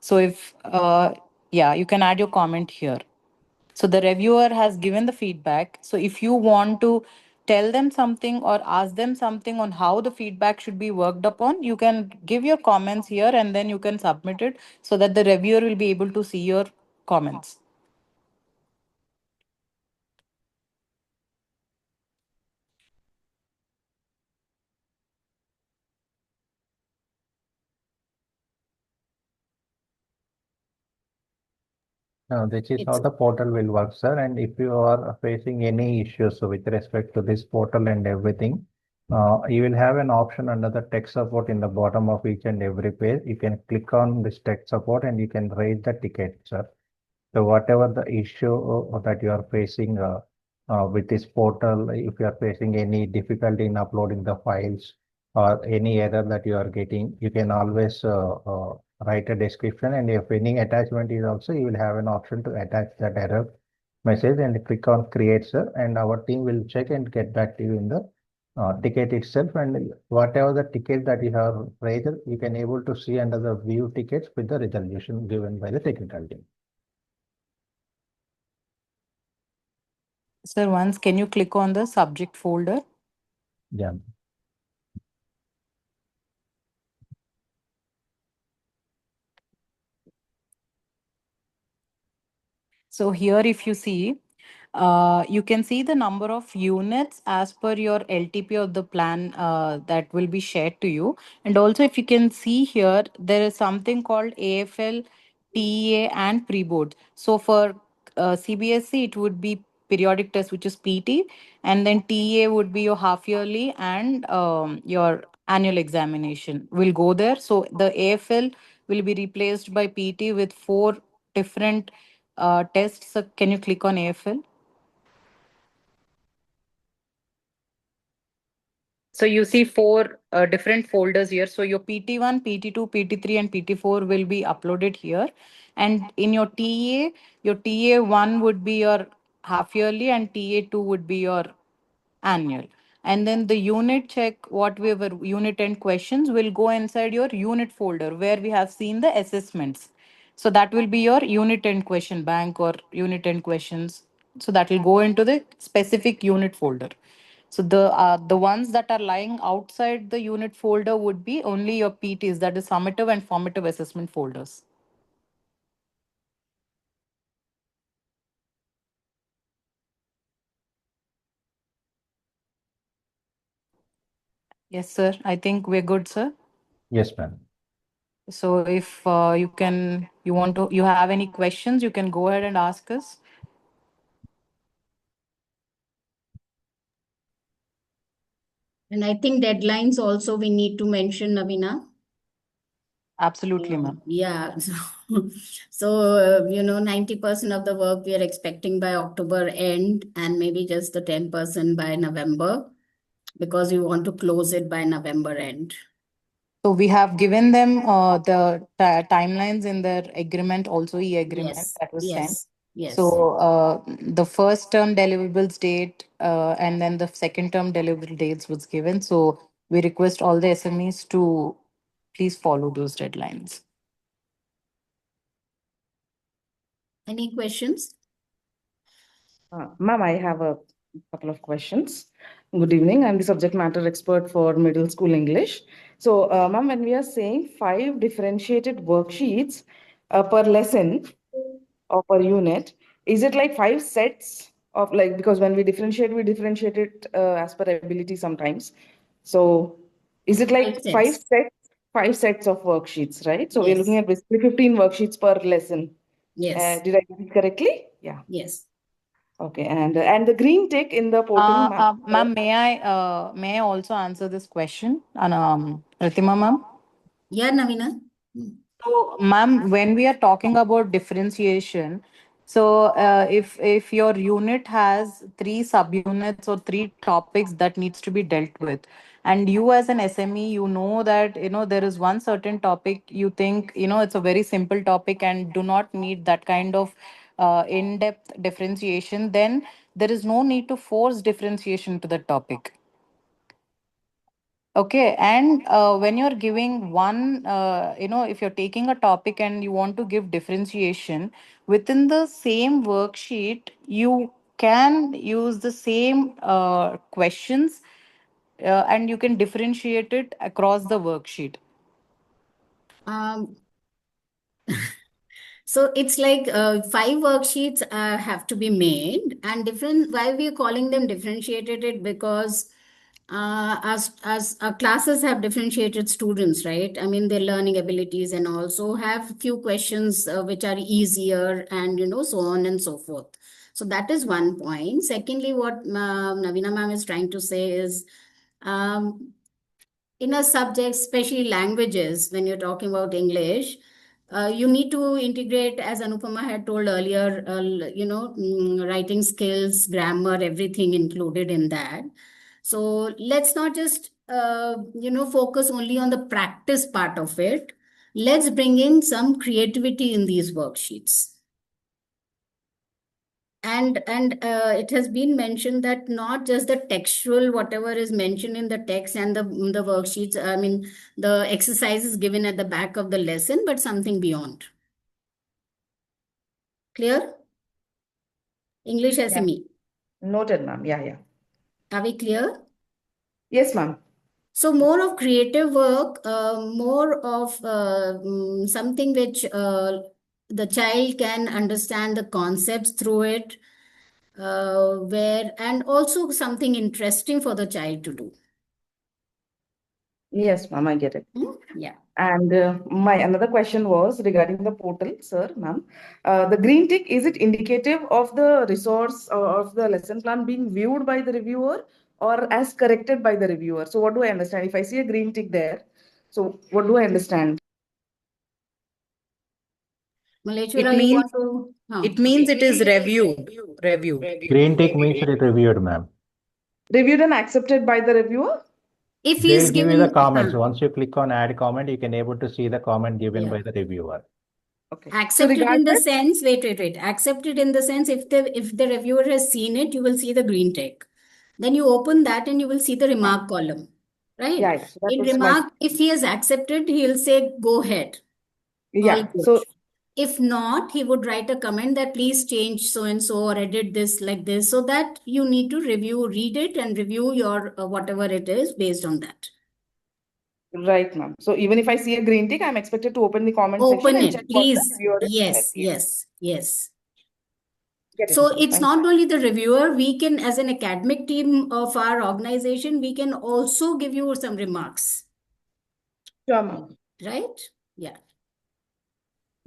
So if yeah, you can add your comment here. So the reviewer has given the feedback. So if you want to tell them something or ask them something on how the feedback should be worked upon, you can give your comments here and then you can submit it so that the reviewer will be able to see your comments. Now, this is how It's the portal will work, sir. And if you are facing any issues with respect to this portal and everything, you will have an option under the tech support in the bottom of each and every page. You can click on this tech support and you can raise the ticket, sir. So whatever the issue that you are facing with this portal, if you are facing any difficulty in uploading the files or any error that you are getting, you can always write a description. And if any attachment is also, you will have an option to attach that error message and click on create, sir. And our team will check and get back to you in the ticket itself. And whatever the ticket that you have raised, you can able to see under the view tickets with the resolution given by the technical team. Sir, once can you click on the subject folder? Yeah. So here, if you see, you can see the number of units as per your LTP of the plan that will be shared to you. And also, if you can see here, there is something called AFL, TEA, and pre-board. So for CBSE, it would be periodic test, which is PT, and then TEA would be your half yearly and your annual examination will go there. So the AFL will be replaced by PT with four different tests. So can you click on AFL? So you see four different folders here. So your PT1, PT2, PT3, and PT4 will be uploaded here. And in your TA1 would be your half yearly, and TA2 would be your annual. And then the unit check, whatever unit end questions will go inside your unit folder where we have seen the assessments. So that will be your unit end question bank or unit end questions. So that will go into the specific unit folder. So the ones that are lying outside the unit folder would be only your PTs, that is summative and formative assessment folders. Yes, sir. I think we're good, sir. Yes, ma'am. So if you have any questions, you can go ahead and ask us. And I think deadlines also we need to mention, Navina. Absolutely, ma'am. Yeah. So, 90% of the work we are expecting by October end, and maybe just the 10% by November, because we want to close it by November end. So we have given them the timelines in their agreement, also e-agreement Yes, that was sent. yes, yes. So the first term deliverables date and then the second term deliverable dates was given. So we request all the SMEs to please follow those deadlines. Any questions? Ma'am, I have a couple of questions. Good evening. I'm the subject matter expert for middle school English. So, ma'am, when we are saying 5 differentiated worksheets per lesson or per unit, is it like 5 sets of like, because when we differentiate it as per ability sometimes. So, is it like 5 sets of worksheets, right? So, we're looking Yes. at basically 15 worksheets per lesson. Yes. Did I get it correctly? Yeah. Yes. Okay, and the green tick in the portal, ma'am. Ma'am, may I also answer this question? And Pratima, ma'am. Yeah, Navina. So, ma'am, when we are talking about differentiation, so if your unit has three subunits or three topics that needs to be dealt with, and you as an SME, you know that there is one certain topic you think it's a very simple topic and do not need that kind of in-depth differentiation, then there is no need to force differentiation to the topic. Okay, and when you're giving one, if you're taking a topic and you want to give differentiation within the same worksheet, you can use the same questions and you can differentiate it across the worksheet. Um, So it's like 5 worksheets have to be made, and different. Why we are calling them differentiated? It because as our classes have differentiated students, right? I mean, their learning abilities and also have few questions which are easier, and so on and so forth. So that is one point. Secondly, what Navina ma'am is trying to say is. Um, in a subject, especially languages, when you're talking about English, you need to integrate, as Anupama had told earlier, writing skills, grammar, everything included in that. So let's not just, focus only on the practice part of it. Let's bring in some creativity in these worksheets. And it has been mentioned that not just the textual whatever is mentioned in the text and the worksheets, I mean the exercises given at the back of the lesson, but something beyond. Clear? English Yeah. SME. Noted, ma'am. Yeah. Are we clear? Yes, ma'am. So more of creative work, more of something which the child can understand the concepts through it, and also something interesting for the child to do. Yes, ma'am, I get it. Yeah. And my another question was regarding the portal, sir, ma'am. The green tick, is it indicative of the resource or of the lesson plan being viewed by the reviewer or as corrected by the reviewer? So what do I understand? If I see a green tick there, so what do I understand? Maleshwara, you want to? It means it is reviewed. Reviewed. Green tick means it reviewed, ma'am. Reviewed and accepted by the reviewer? If he They'll is give you the given, comments. Once you click on add comment, you can able to see the comment given Yeah. by the reviewer. Okay. So accepted in the regardless, sense, wait. Accepted in the sense, if the reviewer has seen it, you will see the green tick. Then you open that and you will see the remark column, right? yeah, so that In was my remark, if he has accepted, he'll say, go ahead. All yeah. good. So If not, he would write a comment that please change so and so or edit this like this, so that you need to read it and review your whatever it is based on that. right, ma'am. So even if I see a green tick, I'm expected to open the comment section Open and check it, what the please. reviewer is Yes, yes. yes. Get it, So ma'am. it's Thank not only the reviewer, we can, as an academic team of our organization, we can also give you some remarks, you. Sure, ma'am. right? Yeah.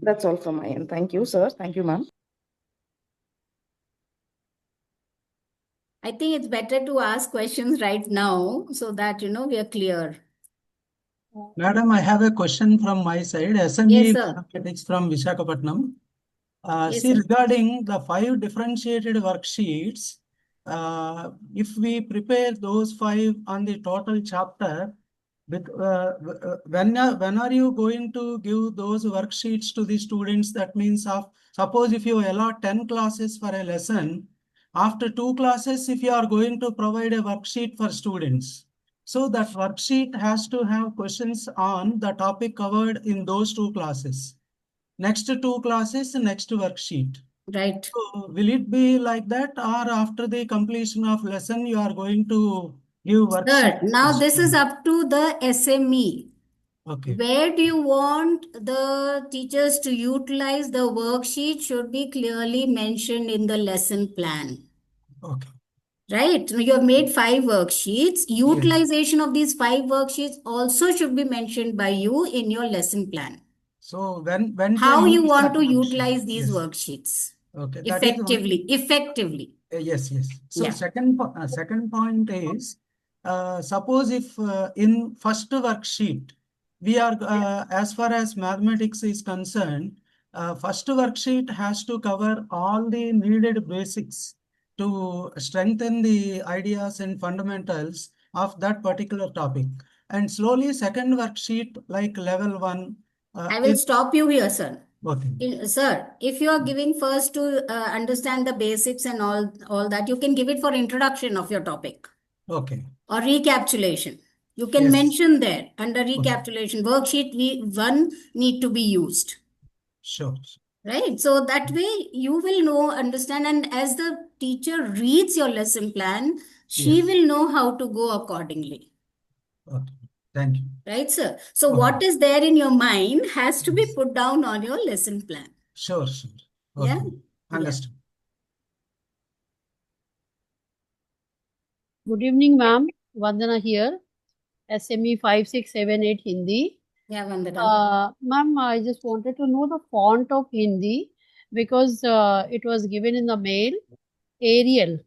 That's all from my end. Thank you, sir. Thank you, ma'am. I think it's better to ask questions right now so that, we are clear. Madam, I have a question from my side. SME Yes, sir. Mathematics from Visakhapatnam. Yes, See, sir. regarding the 5 differentiated worksheets, if we prepare those 5 on the total chapter, when are you going to give those worksheets to the students? That means suppose if you allot 10 classes for a lesson, after 2 classes, if you are going to provide a worksheet for students, so that worksheet has to have questions on the topic covered in those 2 classes. Next 2 classes, next worksheet. Right. So will it be like that, or after the completion of lesson, you are going to give worksheet? Sir, now this is up to the SME. Okay. Where do you want the teachers to utilize the worksheet should be clearly mentioned in the lesson plan. Okay. Right? You have made 5 worksheets. Utilization of these 5 worksheets also should be mentioned by you in your lesson plan. So when How to you use want that to worksheet? utilize these Yes. worksheets Okay, that is one. effectively. Yes. So Yeah. second point is, suppose if in first worksheet we are as far as mathematics is concerned, first worksheet has to cover all the needed basics to strengthen the ideas and fundamentals of that particular topic. And slowly second worksheet, like level 1, I will stop you here, sir. okay. Sir, if you are giving first to understand the basics and all that, you can give it for introduction of your topic Okay. or recapitulation. You can Yes. mention there under recapitulation worksheet one need to be used. Sure. Right. So that way you will know, understand, and as the teacher reads your lesson plan, she Yes. will know how to go accordingly. Okay. Thank you. Right, sir? So Okay. what is there in your mind has to be Yes. put down on your lesson plan. Sure. Yeah. Okay. Understood. Good evening, ma'am. Vandana here, SME 5678 Hindi. Yeah, Vandana. Ma'am, I just wanted to know the font of Hindi because it was given in the mail, Arial.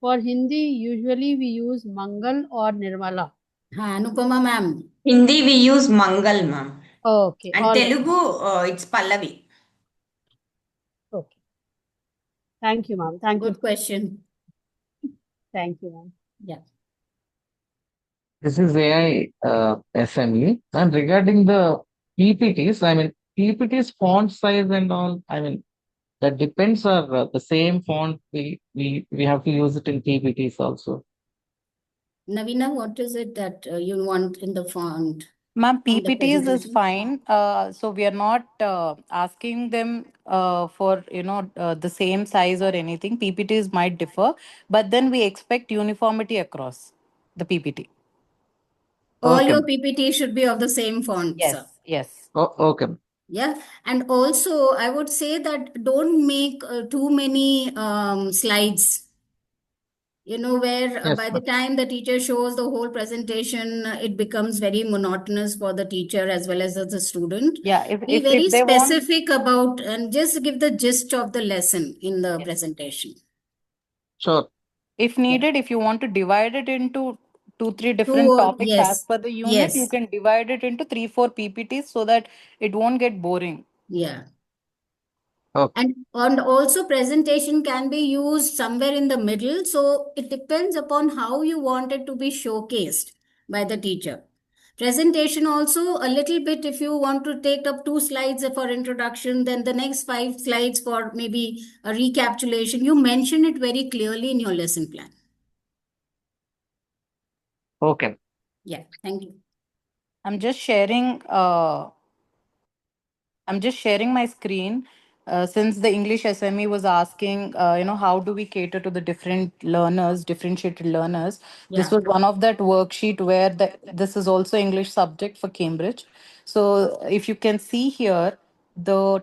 For Hindi, usually we use Mangal or Nirmala. Anupama ma'am. Hindi we use Mangal, ma'am. Okay, And all right. Telugu, it's Pallavi. Okay. Thank you, ma'am. Thank Good you. question. Thank you, ma'am. Yeah. This is AI SME. And regarding the PPTs, PPT's font size and all, that depends on the same font we have to use it in PPTs also. Navina, what is it that you want in the font? Ma'am, in the PPTs is presentation? fine. So we are not asking them for the same size or anything. PPTs might differ, but then we expect uniformity across the PPT. All Okay. your PPT should be of the same font, sir. Yes. Okay. Yeah, and also I would say that don't make too many slides. Where Yes, by the ma'am. time the teacher shows the whole presentation, it becomes very monotonous for the teacher as well as the student. Yeah, Be if very they want, specific about and just give the gist of the lesson in the presentation. Sure. if Yeah. needed, if you want to divide it into two, three Two different or topics as yes, per the unit, you yes, can divide it into three, four PPTs so that it won't get boring. yeah. Okay. And also presentation can be used somewhere in the middle. So it depends upon how you want it to be showcased by the teacher. Presentation also a little bit, if you want to take up 2 slides for introduction, then the next 5 slides for maybe a recapitulation. You mention it very clearly in your lesson plan. Okay. Yeah, thank you. I'm just sharing I'm just sharing my screen. Since the English SME was asking, how do we cater to the different learners, differentiated learners? This Yeah. was one of that worksheet where this is also English subject for Cambridge. So if you can see here, the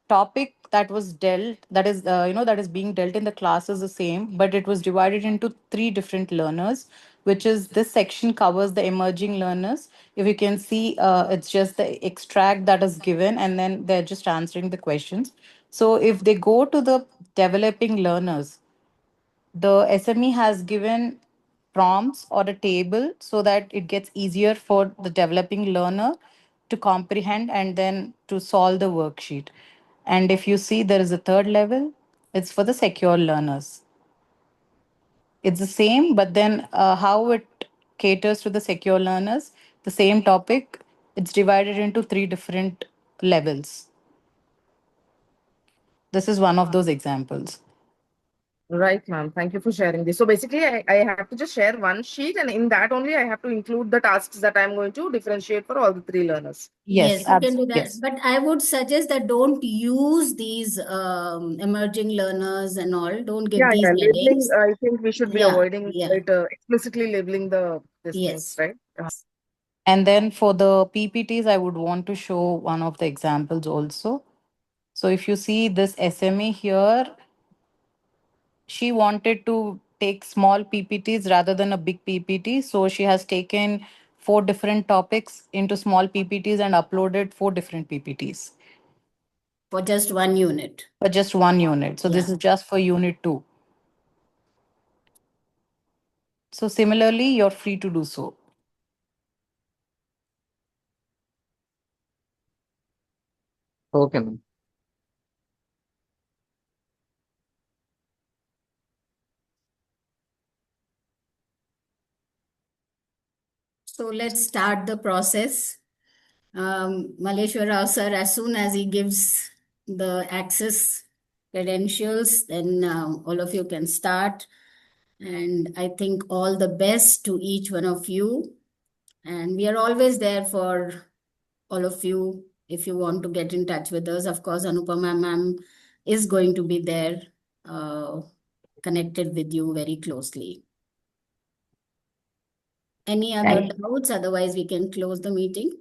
topic that was dealt, that is being dealt in the class is the same, but it was divided into three different learners, which is this section covers the emerging learners. If you can see, it's just the extract that is given and then they're just answering the questions. So if they go to the developing learners, the SME has given prompts or a table so that it gets easier for the developing learner to comprehend and then to solve the worksheet. And if you see, there is a third level, it's for the secure learners. It's the same, but then how it caters to the secure learners, the same topic, it's divided into three different levels. This is one of those examples. Right, ma'am. Thank you for sharing this. So basically, I have to just share one sheet, and in that only I have to include the tasks that I'm going to differentiate for all the 3 learners. Yes, Yes, you can do that. yes. But I would suggest that don't use these emerging learners and all. Don't give Yeah, these yeah. Labeling, headings. I think we should be Yeah, avoiding yeah. it, explicitly labeling these things, Yes. right? And then for the PPTs, I would want to show one of the examples also. So if you see this SME here, she wanted to take small PPTs rather than a big PPT. So she has taken 4 different topics into small PPTs and uploaded 4 different PPTs For just one unit. for just one unit. So this Yeah. is just for unit 2. So similarly, you're free to do so. Okay, ma'am. So let's start the process. Maleshwar Rao sir, as soon as he gives the access credentials, then all of you can start. And I think all the best to each one of you. And we are always there for all of you. If you want to get in touch with us, of course, Anupama ma'am is going to be there, uh, connected with you very closely. Any other doubts? Otherwise, we can close the meeting.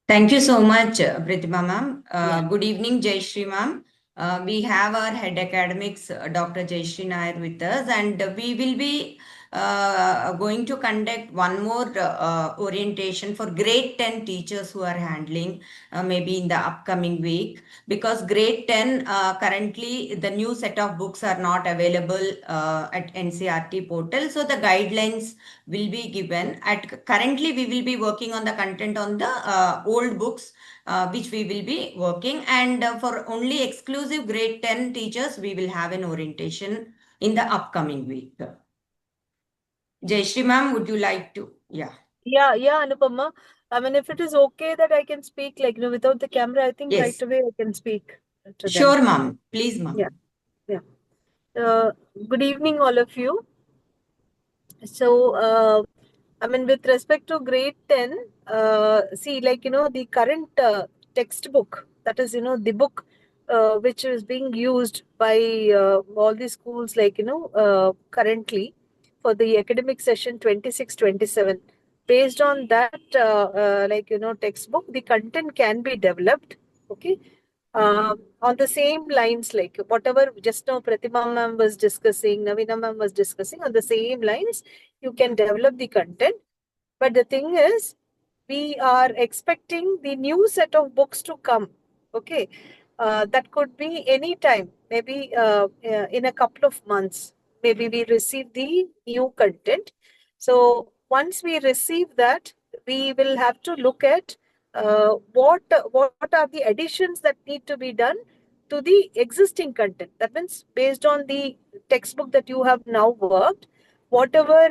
Thank you so much, Pratima ma'am. Yeah. Good evening, Jai Shri ma'am. We have our head academics, Dr. Jai Shri Nair, with us, and we will be going to conduct one more orientation for grade 10 teachers who are handling maybe in the upcoming week, because grade 10 currently the new set of books are not available at NCRT portal, so the guidelines will be given. Currently we will be working on the content on the old books which we will be working, and for only exclusive grade 10 teachers we will have an orientation in the upcoming week. Jayashri ma'am, would you like to? Yeah. Yeah, Anupama. I mean, if it is okay that I can speak, like, without the camera, I think right Yes. away I can speak to them. Sure, ma'am. Please, ma'am. Yeah. Good evening, all of you. So, I mean, with respect to grade 10, see, like, the current textbook, that is, the book which is being used by all the schools, like, currently for the academic session 26-27, based on that, textbook, the content can be developed. Okay. On the same lines, like whatever just now Pratima ma'am was discussing, Navina ma'am was discussing, on the same lines, you can develop the content. But the thing is, we are expecting the new set of books to come. Okay. That could be any time, maybe in a couple of months. Maybe we receive the new content. So once we receive that, we will have to look at what are the additions that need to be done to the existing content. That means based on the textbook that you have now worked, whatever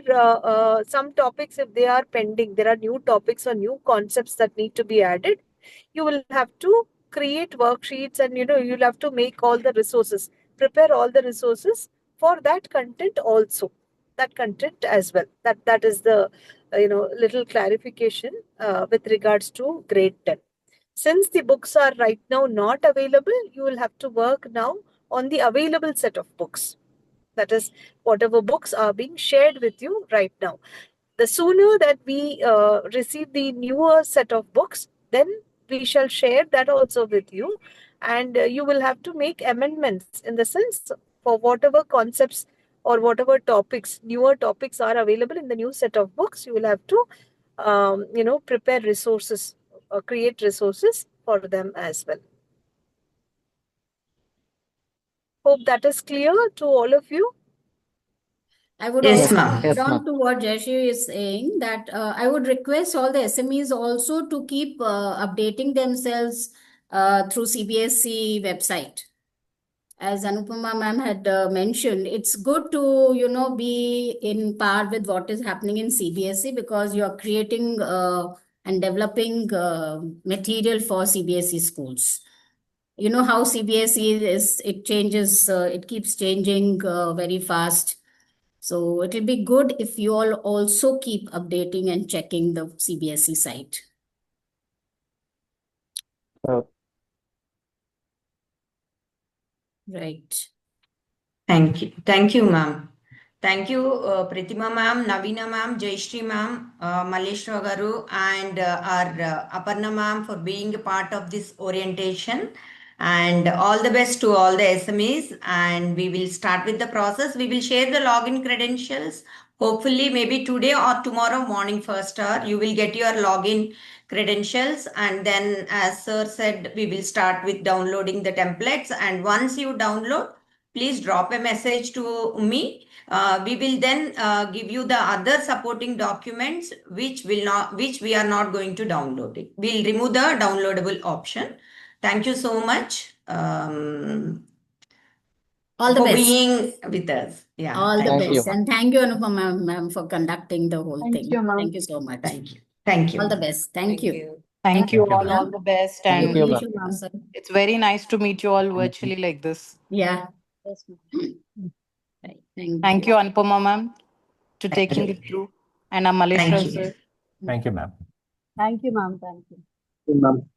some topics, if they are pending, there are new topics or new concepts that need to be added, you will have to create worksheets, and you'll have to make all the resources, prepare all the resources for that content also, that content as well. That is the little clarification with regards to grade 10. Since the books are right now not available, you will have to work now on the available set of books. That is, whatever books are being shared with you right now. The sooner that we receive the newer set of books, then we shall share that also with you. And you will have to make amendments, in the sense, for whatever concepts or whatever topics, newer topics are available in the new set of books, you will have to, prepare resources, create resources for them as well. Hope that is clear to all of you. I would Yes, also ma'am. add on to what Jashi is saying, that I would request all the SMEs also to keep updating themselves through CBSE website. As Anupama ma'am had mentioned, it's good to, be in par with what is happening in CBSE, because you're creating and developing material for CBSE schools. You know how CBSE is, it changes, it keeps changing very fast. So it will be good if you all also keep updating and checking the CBSE site. Right. Thank you. Thank you, ma'am. Thank you, Pratima ma'am, Navina ma'am, Jayashree ma'am, Maleshwar garu, and our Aparna ma'am for being a part of this orientation. And all the best to all the SMEs. And we will start with the process. We will share the login credentials. Hopefully, maybe today or tomorrow morning, first hour, you will get your login credentials. And then, as sir said, we will start with downloading the templates. And once you download, please drop a message to me. We will then give you the other supporting documents which we are not going to download it. We'll remove the downloadable option. Thank you so much All the for best. being with us. Yeah. All the Thank best. you. And thank you, Anupama ma'am, for conducting the whole Thank thing. you, ma'am. Thank you so much. Thank you. Thank you. All the best. Thank you. Thank you Thank you, all, ma'am. all the best. Thank you, And ma'am. Thank you, ma'am. it's very nice to meet you all virtually like this. Yeah. Yes, ma'am. Right. Thank Thank you. you, Anupama ma'am, to Thank taking you. it through. And Thank Maleshwar you. sir. Thank you, ma'am. Thank you, ma'am. Thank you. Ma'am.